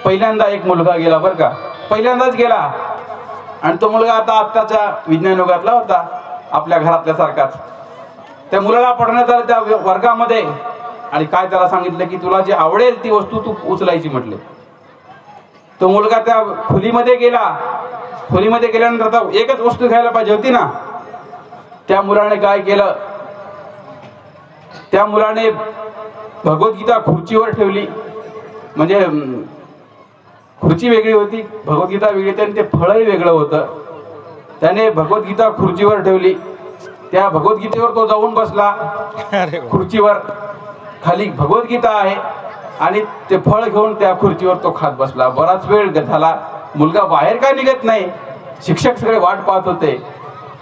S1: पहिल्यांदा एक मुलगा गेला बरं का, पहिल्यांदाच गेला आणि तो मुलगा आता आत्ताच्या विज्ञान युगातला होता, आपल्या घरातल्या सारखाच. त्या मुलाला पडण्यात आलं त्या वर्गामध्ये आणि काय त्याला सांगितलं की तुला जे आवडेल ती वस्तू तू उचलायची म्हटले. तो मुलगा त्या खोलीमध्ये गेला. खोलीमध्ये गेल्यानंतर आता एकच वस्तू घ्यायला पाहिजे होती ना. त्या मुलाने काय केलं, त्या मुलाने भगवद्गीता खुर्चीवर ठेवली. म्हणजे खुर्ची वेगळी होती, भगवद्गीता वेगळी होती आणि ते फळही वेगळं होतं. त्याने भगवद्गीता खुर्चीवर ठेवली. त्या भगवद्गीतेवर तो जाऊन बसला. खुर्चीवर खाली भगवद्गीता आहे आणि ते फळ घेऊन त्या खुर्चीवर तो खात बसला. बराच वेळ झाला, मुलगा बाहेर काय निघत नाही. शिक्षक सगळे वाट पाहत होते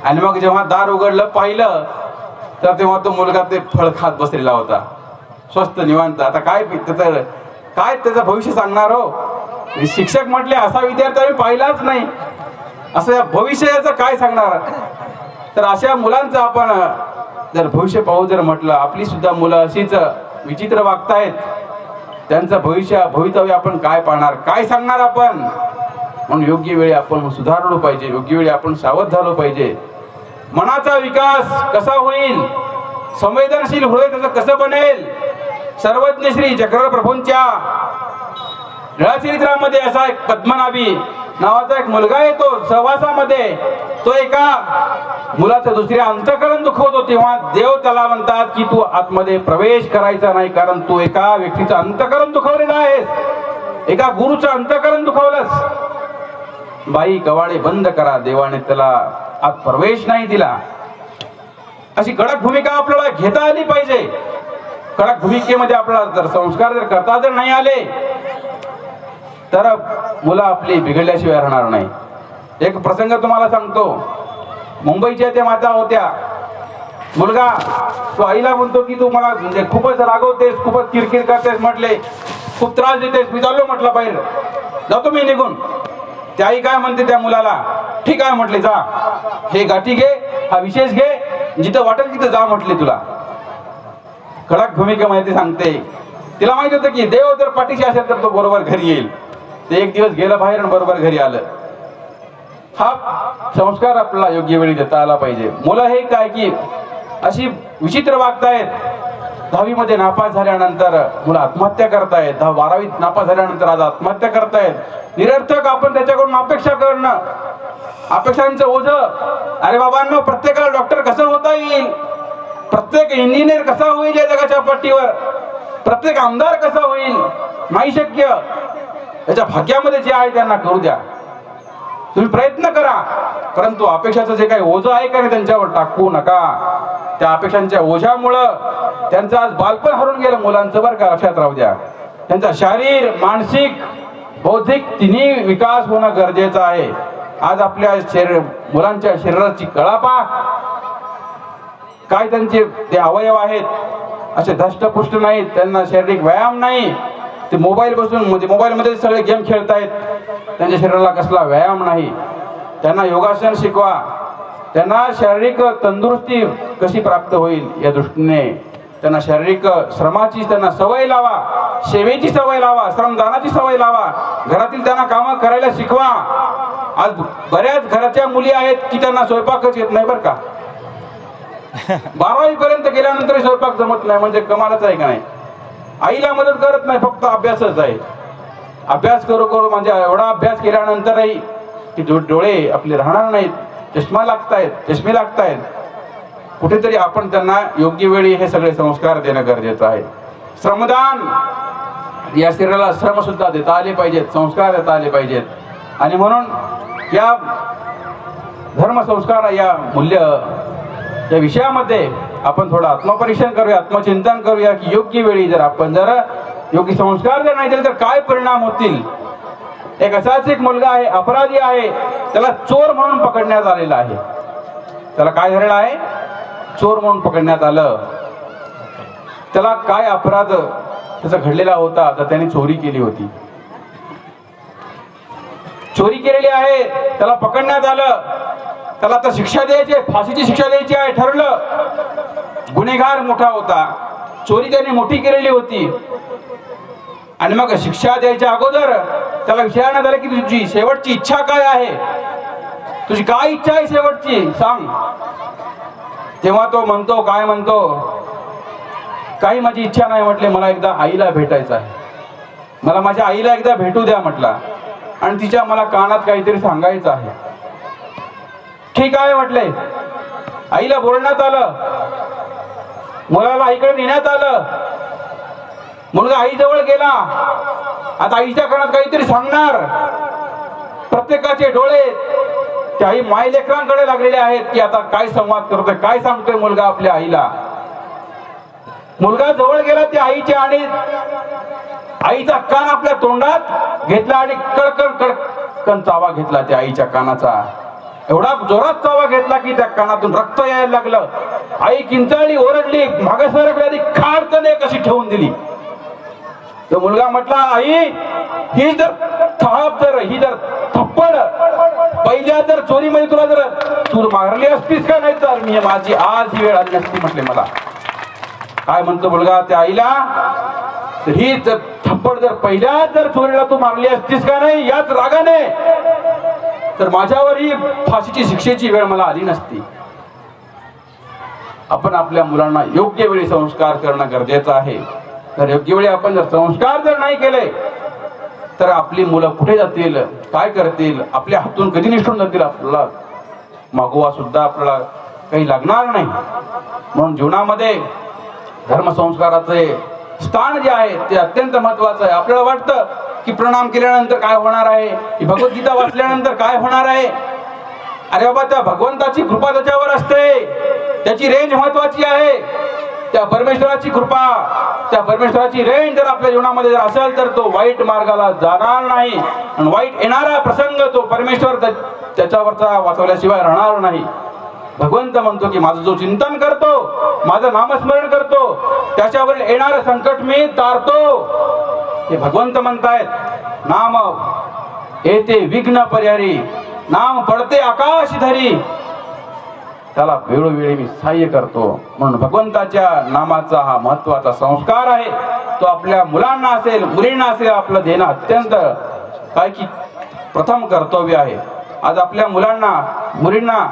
S1: आणि मग जेव्हा दार उघडलं पाहिलं तर तेव्हा तो मुलगा ते फळ खात बसलेला होता, स्वस्त निवांत. आता काय त्याचं भविष्य सांगणार हो. शिक्षक म्हटले असा विद्यार्थी आम्ही पाहिलाच नाही, असं भविष्याचं काय सांगणार. तर अशा मुलांचं आपण जर भविष्य पाहू जर म्हटलं, आपली सुद्धा मुलं अशीच विचित्र वागतायत, त्यांचं भवितव्य आपण काय पाहणार, काय सांगणार आपण. म्हणून योग्य वेळी आपण सुधारलो पाहिजे, योग्य वेळी आपण सावध झालो पाहिजे. मनाचा विकास कसा होईल, संवेदनशील हृदय त्याचं कसं बनेल. सर्वज्ञ श्री चक्र प्रभूंच्या लीळाचरित्रामध्ये असा एक पद्मनाभी नावाचा एक मुलगा येतो सहवासामध्ये. तो एका मुलाचं दुसऱ्या अंतःकरण दुखवतो तेव्हा देव त्याला म्हणतात की तू आतमध्ये प्रवेश करायचा नाही, कारण तू एका व्यक्तीचं अंतःकरण दुखवलेलं आहेस, एका गुरुचं अंतःकरण दुखवलंस. बाई कवाडे बंद करा, देवाने त्याला आत प्रवेश नाही दिला. अशी कडक भूमिका आपल्याला घेता आली पाहिजे. कडक भूमिकेमध्ये आपल्याला जर संस्कार जर करता जर नाही आले तर मुलं आपली बिघडल्याशिवाय राहणार नाही. एक प्रसंग तुम्हाला सांगतो. मुंबईच्या त्या माता होत्या. मुलगा तो आईला म्हणतो की तू मला म्हणजे खूपच रागवतेस, खूपच किरकिर करतेस, म्हटले खूप त्रास देतेस, मी चाललो म्हटलं बाहेर, जातो मी निघून. त्या आई काय म्हणते त्या मुलाला, ठीक आहे म्हटले, जा, हे गाठी घे, हा विशेष घे, जिथं वाटेल तिथं जा म्हटले तुला. कडक भूमिकेमध्ये ती सांगते. तिला माहित होतं की देव जर पाठीशी असेल तर तो बरोबर घरी येईल. ते एक दिवस गेलं बाहेर आणि बरोबर घरी आलं. हा संस्कार आपल्याला योग्य वेळी देता आला पाहिजे. मुलं हे काय की अशी विचित्र वागतायत. 10वी मध्ये नापास झाल्यानंतर मुलं आत्महत्या करतायत, 12वीत नापास झाल्यानंतर आज आत्महत्या करतायत. निरर्थक आपण त्याच्याकडून अपेक्षा करणं, अपेक्षांचं ओझं. अरे बाबांनो, प्रत्येकाला डॉक्टर कसं होता येईल, प्रत्येक इंजिनियर कसा होईल या जगाच्या पट्टीवर, प्रत्येक आमदार कसा होईल, नाही शक्य. त्याच्या भाग्यामध्ये जे आहे त्यांना करू द्या, तुम्ही प्रयत्न करा, परंतु अपेक्षाचं जे काही ओझं आहे का नाही त्यांच्यावर टाकू नका. त्या अपेक्षांच्या ओझ्यामुळं त्यांचं आज बालपण हरून गेलं मुलांचं, बरं का, लक्षात राहू द्या. त्यांचा शारीर, मानसिक, बौद्धिक तिन्ही विकास होणं गरजेचं आहे. आज आपल्या मुलांच्या शरीराची कळा पहा, काय त्यांचे ते अवयव आहेत असे धष्टपुष्ट नाहीत, त्यांना शारीरिक व्यायाम नाही. ते मोबाईल बसून म्हणजे मोबाईलमध्ये सगळे गेम खेळतायत, त्यांच्या शरीराला कसला व्यायाम नाही. त्यांना योगासन शिकवा, त्यांना शारीरिक तंदुरुस्ती कशी प्राप्त होईल या दृष्टीने त्यांना शारीरिक श्रमाची त्यांना सवय लावा, सेवेची सवय लावा, श्रमदानाची सवय लावा, घरातील त्यांना कामं करायला शिकवा. आज बऱ्याच घराच्या मुली आहेत की त्यांना स्वयंपाकच येत नाही, बरं का. 12वी पर्यंत गेल्यानंतर स्वयंपाक जमत नाही, म्हणजे कमालच आहे का नाही. आईला मदत करत नाही, फक्त अभ्यासच आहे. अभ्यास करू करू म्हणजे एवढा अभ्यास केल्यानंतरही की डोळे आपले राहणार नाहीत, चष्मे लागतायत. कुठेतरी आपण त्यांना योग्य वेळी हे सगळे संस्कार देणं गरजेचं आहे. श्रमदान, या शरीराला श्रम सुद्धा देता आले पाहिजेत, संस्कार देता आले पाहिजेत. आणि म्हणून या धर्मसंस्कार या मूल्य या विषयामध्ये आपण थोडं आत्मपरीक्षण करूया, आत्मचिंतन करूया की योग्य वेळी जर आपण योग्य संस्कार जर नाही दिले तर काय परिणाम होतील. एक असाच एक मुलगा आहे, अपराधी आहे, त्याला चोर म्हणून पकडण्यात आलेला आहे. त्याला काय झालेलं आहे, चोर म्हणून पकडण्यात आलं. त्याला काय अपराध त्याचा घडलेला होता तर त्याने चोरी केली होती. चोरी केलेली आहे, त्याला पकडण्यात आलं, त्याला आता शिक्षा द्यायची, फाशीची शिक्षा द्यायची आहे ठरलं. गुन्हेगार मोठा होता, चोरी त्याने मोठी केलेली होती. आणि मग शिक्षा द्यायच्या अगोदर त्याला विचारण्यात आलं की तुझी शेवटची इच्छा काय आहे, तुझी काय इच्छा आहे शेवटची सांग. तेव्हा तो म्हणतो, काय म्हणतो, काही माझी इच्छा नाही म्हटले, मला एकदा आईला भेटायचं आहे, मला माझ्या आईला एकदा भेटू द्या म्हटला, आणि तिच्या मला कानात काहीतरी सांगायचं आहे. ठीक आहे म्हटले. आईला बोलण्यात आलं, मुलाला आईकडे नेण्यात आलं. मुलगा आईजवळ गेला. आता आईच्या कानात काहीतरी सांगणार. प्रत्येकाचे डोळे त्या आई माय लेकरांकडे लागलेले आहेत की आता काय संवाद करतोय, काय सांगतोय मुलगा आपल्या आईला. मुलगा जवळ गेला त्या आईच्या आणि आईचा कान आपल्या तोंडात घेतला आणि कडकन कडकन चावा घेतला त्या आईच्या कानाचा. एवढा जोरात चावा घेतला की त्या कानातून रक्त यायला लागलं. आई किंचाळली, ओरडली, मागे सरकली, खाडकन कशी ठेवून दिली. तो मुलगा म्हटला, आई ही जर थाप जर ही जर थप्पड पहिल्या जर चोरीमध्ये तुला जर तू मारली असतीस का नाही तर मी माझी आज ही वेळ आली नसती म्हटले मला. काय म्हणतो मुलगा त्या आईला, ही जर थप्पड जर पहिल्या जर चोरीला तू मारली असतीस का नाही याच रागाने तर माझ्यावर ही फाशीची शिक्षेची वेळ मला आली नसती. आपण आपल्या मुलांना योग्य वेळी संस्कार करणं गरजेचं आहे. तर योग्य वेळी आपण जर संस्कार जर नाही केले तर आपली मुलं कुठे जातील, काय करतील, आपल्या हातून कधी निष्ठून जातील, आपल्याला मागोवा सुद्धा आपल्याला काही लागणार नाही. म्हणून जीवनामध्ये धर्मसंस्काराचे स्थान जे आहे ते अत्यंत महत्वाचं आहे. आपल्याला वाटतं की प्रणाम केल्यानंतर काय होणार आहे, की भगवद्गीता वाचल्यानंतर काय होणार आहे. अरे बाबा, त्या भगवंताची कृपा त्याच्यावर असते, त्याची रेंज महत्वाची आहे. त्या परमेश्वराची कृपा, त्या परमेश्वराची रेंज जर आपल्या जीवनामध्ये जर असेल तर तो वाईट मार्गाला जाणार नाही. आणि वाईट येणारा प्रसंग तो परमेश्वर त्याच्यावरचा वाचवल्याशिवाय राहणार नाही. भगवंत म्हणतो की माझं जो चिंतन करतो, माझं नामस्मरण करतो, त्याच्यावर येणारं संकट मी तारतो. हे भगवंत म्हणतायत, नाम येते विघ्न परिहारी, नाम पडते आकाश धरी, त्याला वेळोवेळी मी सहाय्य करतो. म्हणून भगवंताच्या नामाचा हा महत्वाचा संस्कार आहे. तो आपल्या मुलांना असेल, मुलींना असेल, आपलं देणं अत्यंत काय की प्रथम कर्तव्य आहे. आज आपल्या मुलांना, मुलींना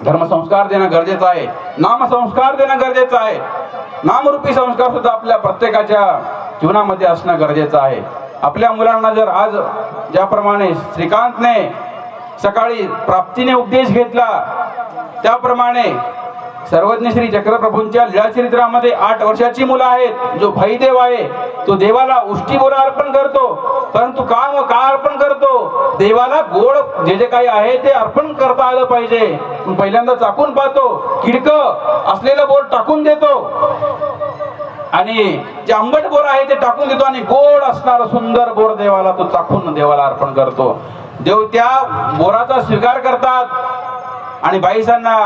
S1: धर्मसंस्कार देणं गरजेचं आहे, नामसंस्कार देणं गरजेचं आहे. नामरूपी संस्कार सुद्धा आपल्या प्रत्येकाच्या जीवनामध्ये असणं गरजेचं आहे. आपल्या मुलांना जर आज ज्याप्रमाणे श्रीकांतने सकाळी प्राप्तीने उपदेश घेतला त्याप्रमाणे सर्वज्ञ श्री चक्रप्रभूंच्या लीळाचरित्रामध्ये 8 वर्षाची मुलं आहेत. जो भाईदेव आहे तो देवाला उष्टी बोरा अर्पण करतो, परंतु काम का अर्पण करतो, देवाला गोड जे जे काही आहे ते अर्पण करता आलं पाहिजे. पहिल्यांदा चाकून पाहतो, किडकं असलेलं बोर टाकून देतो आणि जे आंबट बोर आहे ते टाकून देतो आणि गोड असणारा सुंदर बोर देवाला तो चाकून देवाला अर्पण करतो. देव त्या बोराचा स्वीकार करतात आणि बाईसांना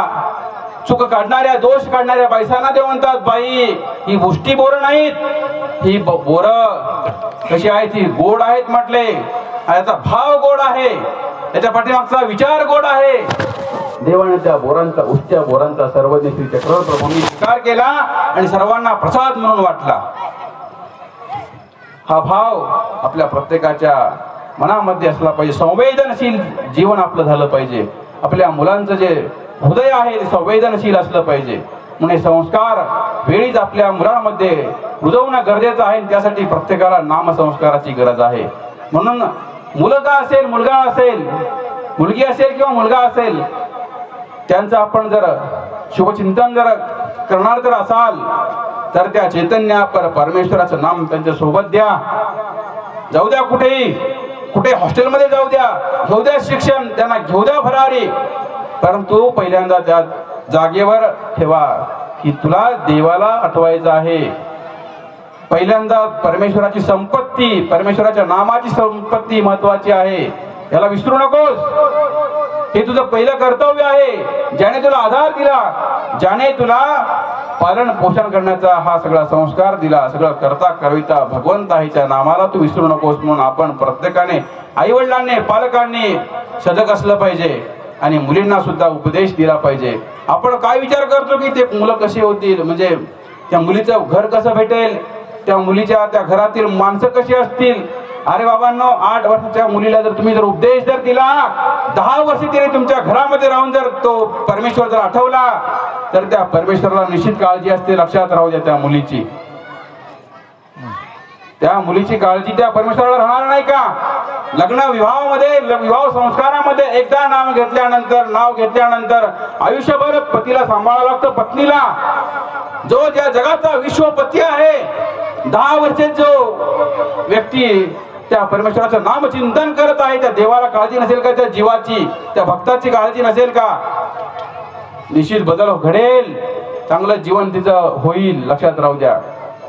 S1: चूक काढणाऱ्या, दोष काढणाऱ्या बाईसांना देव म्हणतात, बाई ही गोष्टी बोर नाहीत, ही बोर कशी आहेत, ही गोड आहेत म्हटले. याचा भाव गोड आहे, त्याच्या पाठीमागचा विचार गोड आहे. देवाने त्या बोरांचा, उष्ट्या बोरांचा सर्वज्ञ श्री चक्रप्रभूंनी स्वीकार केला आणि सर्वांना प्रसाद म्हणून वाटला. हा भाव आपल्या प्रत्येकाच्या मनामध्ये असला पाहिजे. संवेदनशील जीवन आपलं झालं पाहिजे. आपल्या मुलांचं जे हृदय आहे ते संवेदनशील असलं पाहिजे. म्हणून हे संस्कार वेळीच आपल्या मुलांमध्ये रुजवणं गरजेचं आहे. त्यासाठी प्रत्येकाला नामसंस्काराची गरज आहे. म्हणून मुलगा असेल, मुलगा असेल, मुलगी असेल किंवा मुलगा असेल, त्यांचं आपण जर शुभचिंतन जर करणार जर असाल तर त्या चैतन्य परमेश्वराचं नाम त्यांच्या सोबत द्या. जाऊ द्या कुठेही, कुठे हॉस्टेलमध्ये जाऊ द्या, घेऊ द्या शिक्षण, त्यांना घेऊ द्या भरारी, परंतु पहिल्यांदा त्या जागेवर ठेवा की तुला देवाला आठवायचं आहे. पहिल्यांदा परमेश्वराची संपत्ती, परमेश्वराच्या नामाची संपत्ती महत्वाची आहे. याला विसरू नकोस. हे तुझं पहिलं कर्तव्य आहे. ज्याने तुला आधार दिला, ज्याने तुला पालन पोषण करण्याचा हा सगळा संस्कार दिला. सगळं करता कविता भगवंत आहे, त्या नामाला तू विसरू नकोस म्हणून आपण प्रत्येकाने, आई वडिलांनी, पालकांनी सजग असलं पाहिजे आणि मुलींना सुद्धा उपदेश दिला पाहिजे. आपण काय विचार करतो की ते मुलं कशी होतील, म्हणजे त्या मुलीचं घर कसं भेटेल, त्या मुलीच्या त्या घरातील माणसं कशी असतील. अरे बाबांनो, 8 वर्षाच्या मुलीला जर तुम्ही उपदेश दिला, 10 वर्ष तिने तुमच्या घरामध्ये राहून जर तो परमेश्वर जर आठवला, तर त्या परमेश्वराला निश्चित काळजी असते. लक्षात राहू द्या, त्या मुलीची काळजी त्या परमेश्वराला राहणार नाही का? लग्न विवाहामध्ये, विवाह संस्कारामध्ये एकदा नाव घेतल्यानंतर आयुष्यभर पतीला सांभाळावं लागतं. पत्नीला, जो ज्या जगाचा विश्वपती आहे, 10 वर्षे जो व्यक्ती त्या परमेश्वराचं नाम चिंतन करत आहे, त्या देवाला काळजी नसेल का? त्या जीवाची, त्या भक्ताची काळजी नसेल का? निश्चित बदल घडेल, चांगलं जीवन तिचं होईल. लक्षात राहू द्या.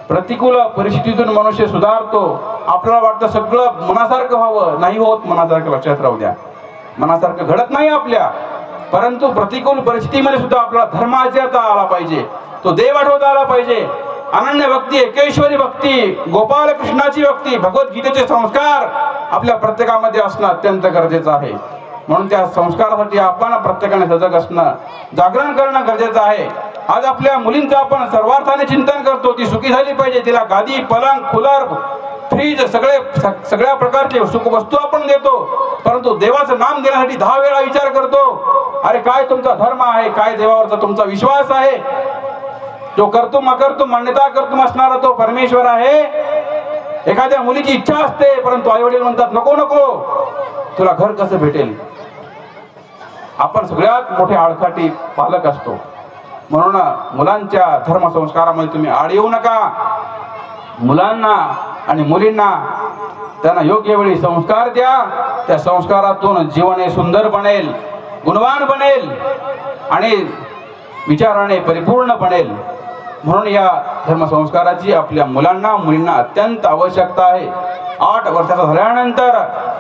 S1: प्रतिकूल परिस्थितीतून मनुष्य सुधारतो. आपल्याला वाटतं सगळं मनासारखं व्हावं, नाही होत मनासारखं. लक्षात राहू द्या, मनासारखं घडत नाही आपल्या. परंतु प्रतिकूल परिस्थितीमध्ये सुद्धा आपला धर्म आचरता आला पाहिजे, तो देव आठवता आला पाहिजे. अनन्य भक्ती, एकेश्वरी भक्ती, गोपाल कृष्णाची भक्ती, भगवद्गीतेचे संस्कार आपल्या प्रत्येकामध्ये असणं अत्यंत गरजेचं आहे. म्हणून त्या संस्कारासाठी आपण प्रत्येकाने सजग असणं, जागरण करणं गरजेचं आहे. आज आपल्या मुलींचं आपण सर्वार्थाने चिंतन करतो, ती सुखी झाली पाहिजे. तिला गादी, पलंग, कूलर, फ्रीज, सगळ्या प्रकारचे सुख वस्तू आपण देतो. परंतु देवाचं नाम देण्यासाठी 10 वेळा विचार करतो. अरे काय तुमचा धर्म आहे, काय देवावरचा तुमचा विश्वास आहे? जो कर्तुम अकर्तुम मान्यता कर्तुम असणारा तो परमेश्वर आहे. एखाद्या मुलीची इच्छा असते, परंतु आई वडील म्हणतात नको नको, तुला घर कसं भेटेल? आपण सगळ्यात मोठे आडकाठी पालक असतो. म्हणून मुलांच्या धर्मसंस्कारामध्ये तुम्ही आड येऊ नका. मुलांना आणि मुलींना त्यांना योग्य वेळी संस्कार द्या. त्या संस्कारातून जीवन हे सुंदर बनेल, गुणवान बनेल आणि विचाराने परिपूर्ण बनेल. म्हणून या धर्मसंस्काराची आपल्या मुलांना मुलींना अत्यंत आवश्यकता आहे. 8 वर्षाचा झाल्यानंतर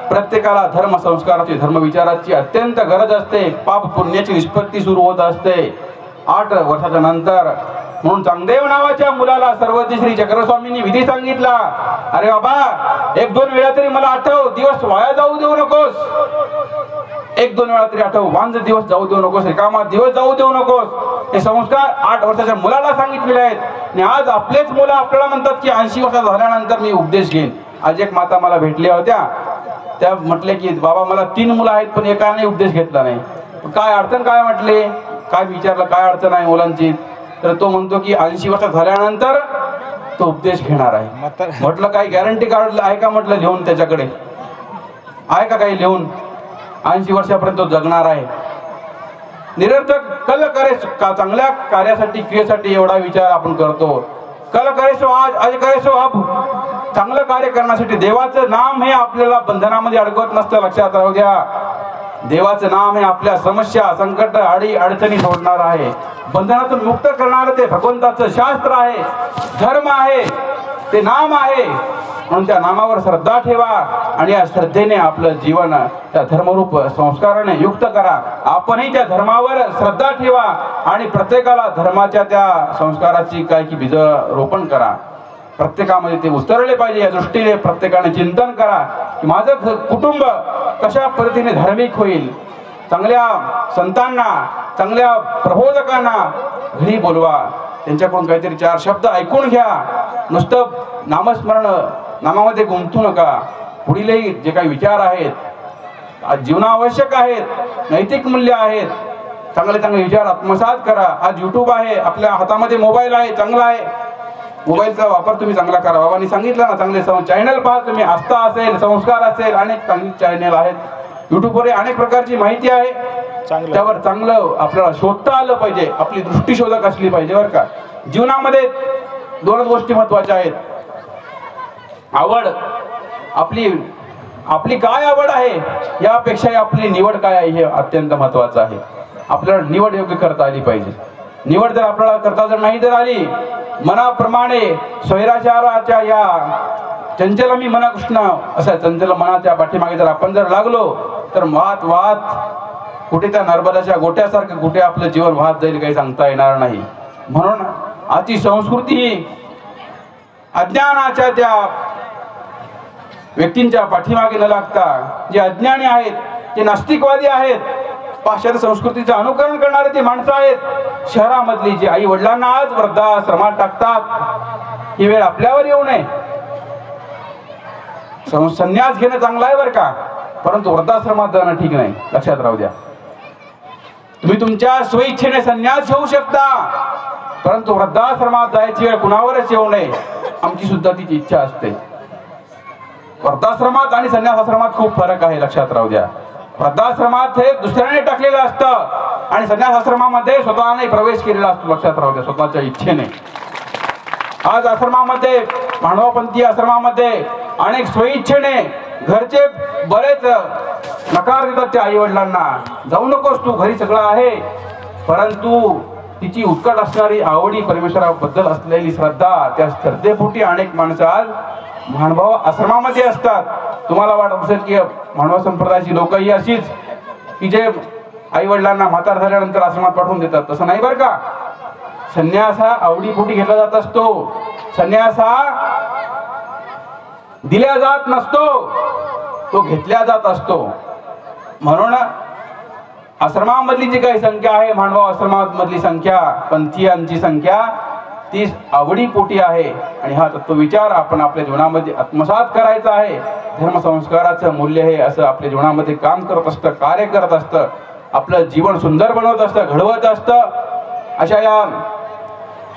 S1: प्रत्येकाला धर्मसंस्काराची, धर्मविचाराची अत्यंत गरज असते. पाप पुण्याची निष्पत्ती सुरू होत असते 8 वर्षाच्या नंतर. म्हणून चांगदेव नावाच्या मुलाला सर्वज्ञ श्री चक्रस्वामींनी विधी सांगितला, अरे बाबा 1-2 वेळा तरी मला आठव, दिवस वाया जाऊ देऊ नकोस. 1-2 वेळा तरी आठव, वांज दिवस जाऊ देऊ नकोस, रिकामा दिवस जाऊ देऊ नकोस. हे संस्कार 8 वर्षाच्या मुलाला सांगितलेले आहेत. आणि आज आपलेच मुलं आपल्याला म्हणतात की 80 वर्षाचा झाल्यानंतर मी उपदेश घेईन. आज एक माता मला भेटल्या होत्या, त्या म्हटले की बाबा मला 3 मुलं आहेत, पण एकाने उपदेश घेतला नाही. काय अडचण काय म्हटले, काय विचारलं, काय अडचण आहे मुलांची? तर तो म्हणतो की 80 वर्ष झाल्यानंतर तो उपदेश घेणार आहे. म्हटलं काही गॅरंटी कार्ड आहे का? म्हटलं लिहून त्याच्याकडे आहे का काही लिहून? 80 वर्षापर्यंत तो जगणार आहे. निरर्थक कल करे का, चांगल्या कार्यासाठी, क्रियेसाठी एवढा विचार आपण करतो. कल करेसो आज करेसो अब. चांगलं कार्य करण्यासाठी देवाचं नाम हे आपल्याला बंधनामध्ये अडकवत नसतं. लक्षात राहू द्या, देवाचं नाम हे आपल्या समस्या, संकट, अडचणी सोडणार आहे, बंधनातून मुक्त करणारं ते भगवंताचं शास्त्र आहे, धर्म आहे, ते नाम आहे. म्हणून त्या नामावर श्रद्धा ठेवा आणि या श्रद्धेने आपलं जीवन त्या धर्मरूप संस्काराने युक्त करा. आपणही त्या धर्मावर श्रद्धा ठेवा आणि प्रत्येकाला धर्माच्या त्या संस्काराची काय की बीज रोपण करा. प्रत्येकामध्ये ते उतरले पाहिजे. या दृष्टीने प्रत्येकाने चिंतन करा की माझं कुटुंब कशा पद्धतीने धार्मिक होईल. चांगल्या संतांना, चांगल्या प्रबोधकांना घरी बोलवा, त्यांच्याकडून काहीतरी 4 शब्द ऐकून घ्या. नुसतं नामस्मरण, नामामध्ये गुंतू नका. पुढीलही जे काही विचार आहेत, जीवनावश्यक आहेत, नैतिक मूल्य आहेत, चांगले चांगले विचार आत्मसात करा. आज YouTube आहे, आपल्या हातामध्ये मोबाईल आहे, चांगला आहे. मोबाईलचा वापर तुम्ही चांगला करा. बाबांनी सांगितलं ना, चांगले चॅनल पहा तुम्ही. आस्था असेल, संस्कार असेल, अनेक चांगली चॅनल आहेत. युट्यूबवर अनेक प्रकारची माहिती आहे, त्यावर चांगलं आपल्याला शोधता आलं पाहिजे. आपली दृष्टी शोधक असली पाहिजे बरं का. जीवनामध्ये 2 गोष्टी महत्वाच्या आहेत. आवड, आपली काय आवड आहे यापेक्षा आपली निवड काय आहे हे अत्यंत महत्वाचं आहे. आपल्याला निवड योग्य करता आली पाहिजे. निवड जर आपल्याला करता जर नाही जर आली, मनाप्रमाणे स्वैराचाराच्या या चंचल मी मना कृष्ण असा चंचल मनाच्या पाठीमागे जर आपण जर लागलो, तर वाहत कुठे त्या नर्मदाच्या गोट्यासारखं कुठे आपलं जीवन वाहत जाईल काही सांगता येणार नाही. म्हणून आजची संस्कृती ही अज्ञानाच्या त्या व्यक्तींच्या पाठीमागे न लागता जे अज्ञानी आहेत, जे नास्तिकवादी आहेत, पाश्चात्य संस्कृतीचं अनुकरण करणारे ते माणसं आहेत, शहरामधली जी आई वडिलांना आज वृद्धाश्रमात टाकतात, ही वेळ आपल्यावर येऊ नये. संन्यास घेणं चांगलं आहे बरं का, परंतु वृद्धाश्रमात जाणं ठीक नाही, लक्षात राहू द्या. तुम्ही तुमच्या स्वइच्छेने संन्यास घेऊ शकता, परंतु वृद्धाश्रमात जायची वेळ कुणावरच येऊ नये. आमची सुद्धा तिची इच्छा असते. वृद्धाश्रमात आणि संन्यासाश्रमात खूप फरक आहे, लक्षात राहू द्या. वृद्धाश्रमात हे दुसऱ्याने टाकलेलं असतं आणि संन्यासाश्रमामध्ये स्वतःने प्रवेश केलेला असतो, लक्षात राहू द्या, स्वतःच्या इच्छेने. आज आश्रमामध्ये, मानवपंथी आश्रमामध्ये अनेक स्वइच्छेने घरचे बरेच नकार देतात त्या आई वडिलांना. जाऊ नकोस तू, घरी सगळं आहे. परंतु तिची उत्कट असणारी आवडी, परमेश्वराबद्दल असलेली श्रद्धा, त्या श्रद्धेपोटी अनेक माणसं आज महानुभाव आश्रमामध्ये असतात. तुम्हाला वाटत असेल की मानव संप्रदायाची लोक ही अशीच की जे आई वडिलांना म्हातार झाल्यानंतर आश्रमात पाठवून देतात, तसं नाही बरं का. संन्यास हा आवडीपोटी घेतला जात असतो. संन्यास हा दिल्या जात नसतो, तो घेतल्या जात असतो. म्हणून आश्रमामधली जी काही संख्या आहे, मानव आश्रमामधली संख्या, पंथीयांची संख्या, ती आवडीपोटी आहे. आणि हा तत्वविचार आपण आपल्या जीवनामध्ये आत्मसात करायचा आहे. धर्मसंस्काराचं मूल्य हे असं आपल्या जीवनामध्ये काम करत असतं, कार्य करत असतं, आपलं जीवन सुंदर बनवत असतं, घडवत असतं. अशा या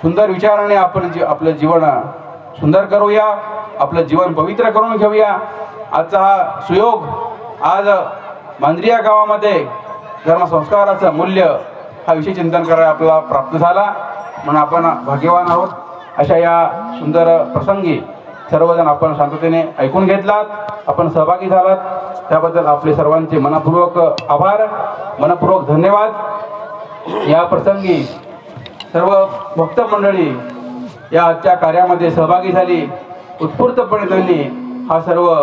S1: सुंदर विचाराने आपण आपलं जीवन सुंदर करूया, आपलं जीवन पवित्र करून घेऊया. आजचा हा सुयोग, आज मांजरिया गावामध्ये धर्मसंस्काराचं मूल्य हा विषय चिंतन करायला आपल्याला प्राप्त झाला, म्हणून आपण भाग्यवान आहोत. अशा या सुंदर प्रसंगी सर्वजण आपण शांततेने ऐकून घेतलात, आपण सहभागी झालात, त्याबद्दल आपले सर्वांचे मनपूर्वक आभार, मनपूर्वक धन्यवाद. या प्रसंगी सर्व भक्त मंडळी या आजच्या कार्यामध्ये सहभागी झाली, उत्स्फूर्तपणे त्यांनी हा सर्व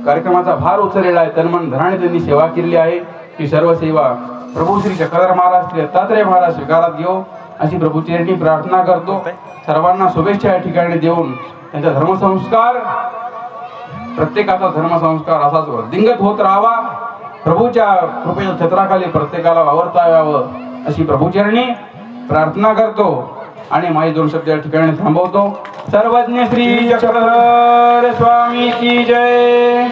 S1: कार्यक्रमाचा भार उचललेला आहे. तनमन धनाने त्यांनी सेवा केलेली आहे. ही सर्व सेवा प्रभू श्री चक्रधर महाराज, श्री दत्तात्रय महाराज स्वीकारात घेऊ अशी प्रभूचरणी प्रार्थना करतो. सर्वांना शुभेच्छा या ठिकाणी देऊन त्यांचा धर्मसंस्कार, प्रत्येकाचा धर्मसंस्कार असाच वृद्धिंगत होत राहावा, प्रभूच्या कृपेच्या छत्राखाली प्रत्येकाला वावरता यावं अशी प्रभूचरणी प्रार्थना करतो आणि माझे 2 शब्द या ठिकाणी थांबवतो. सर्वज्ञ श्री चक्रधर स्वामी की जय.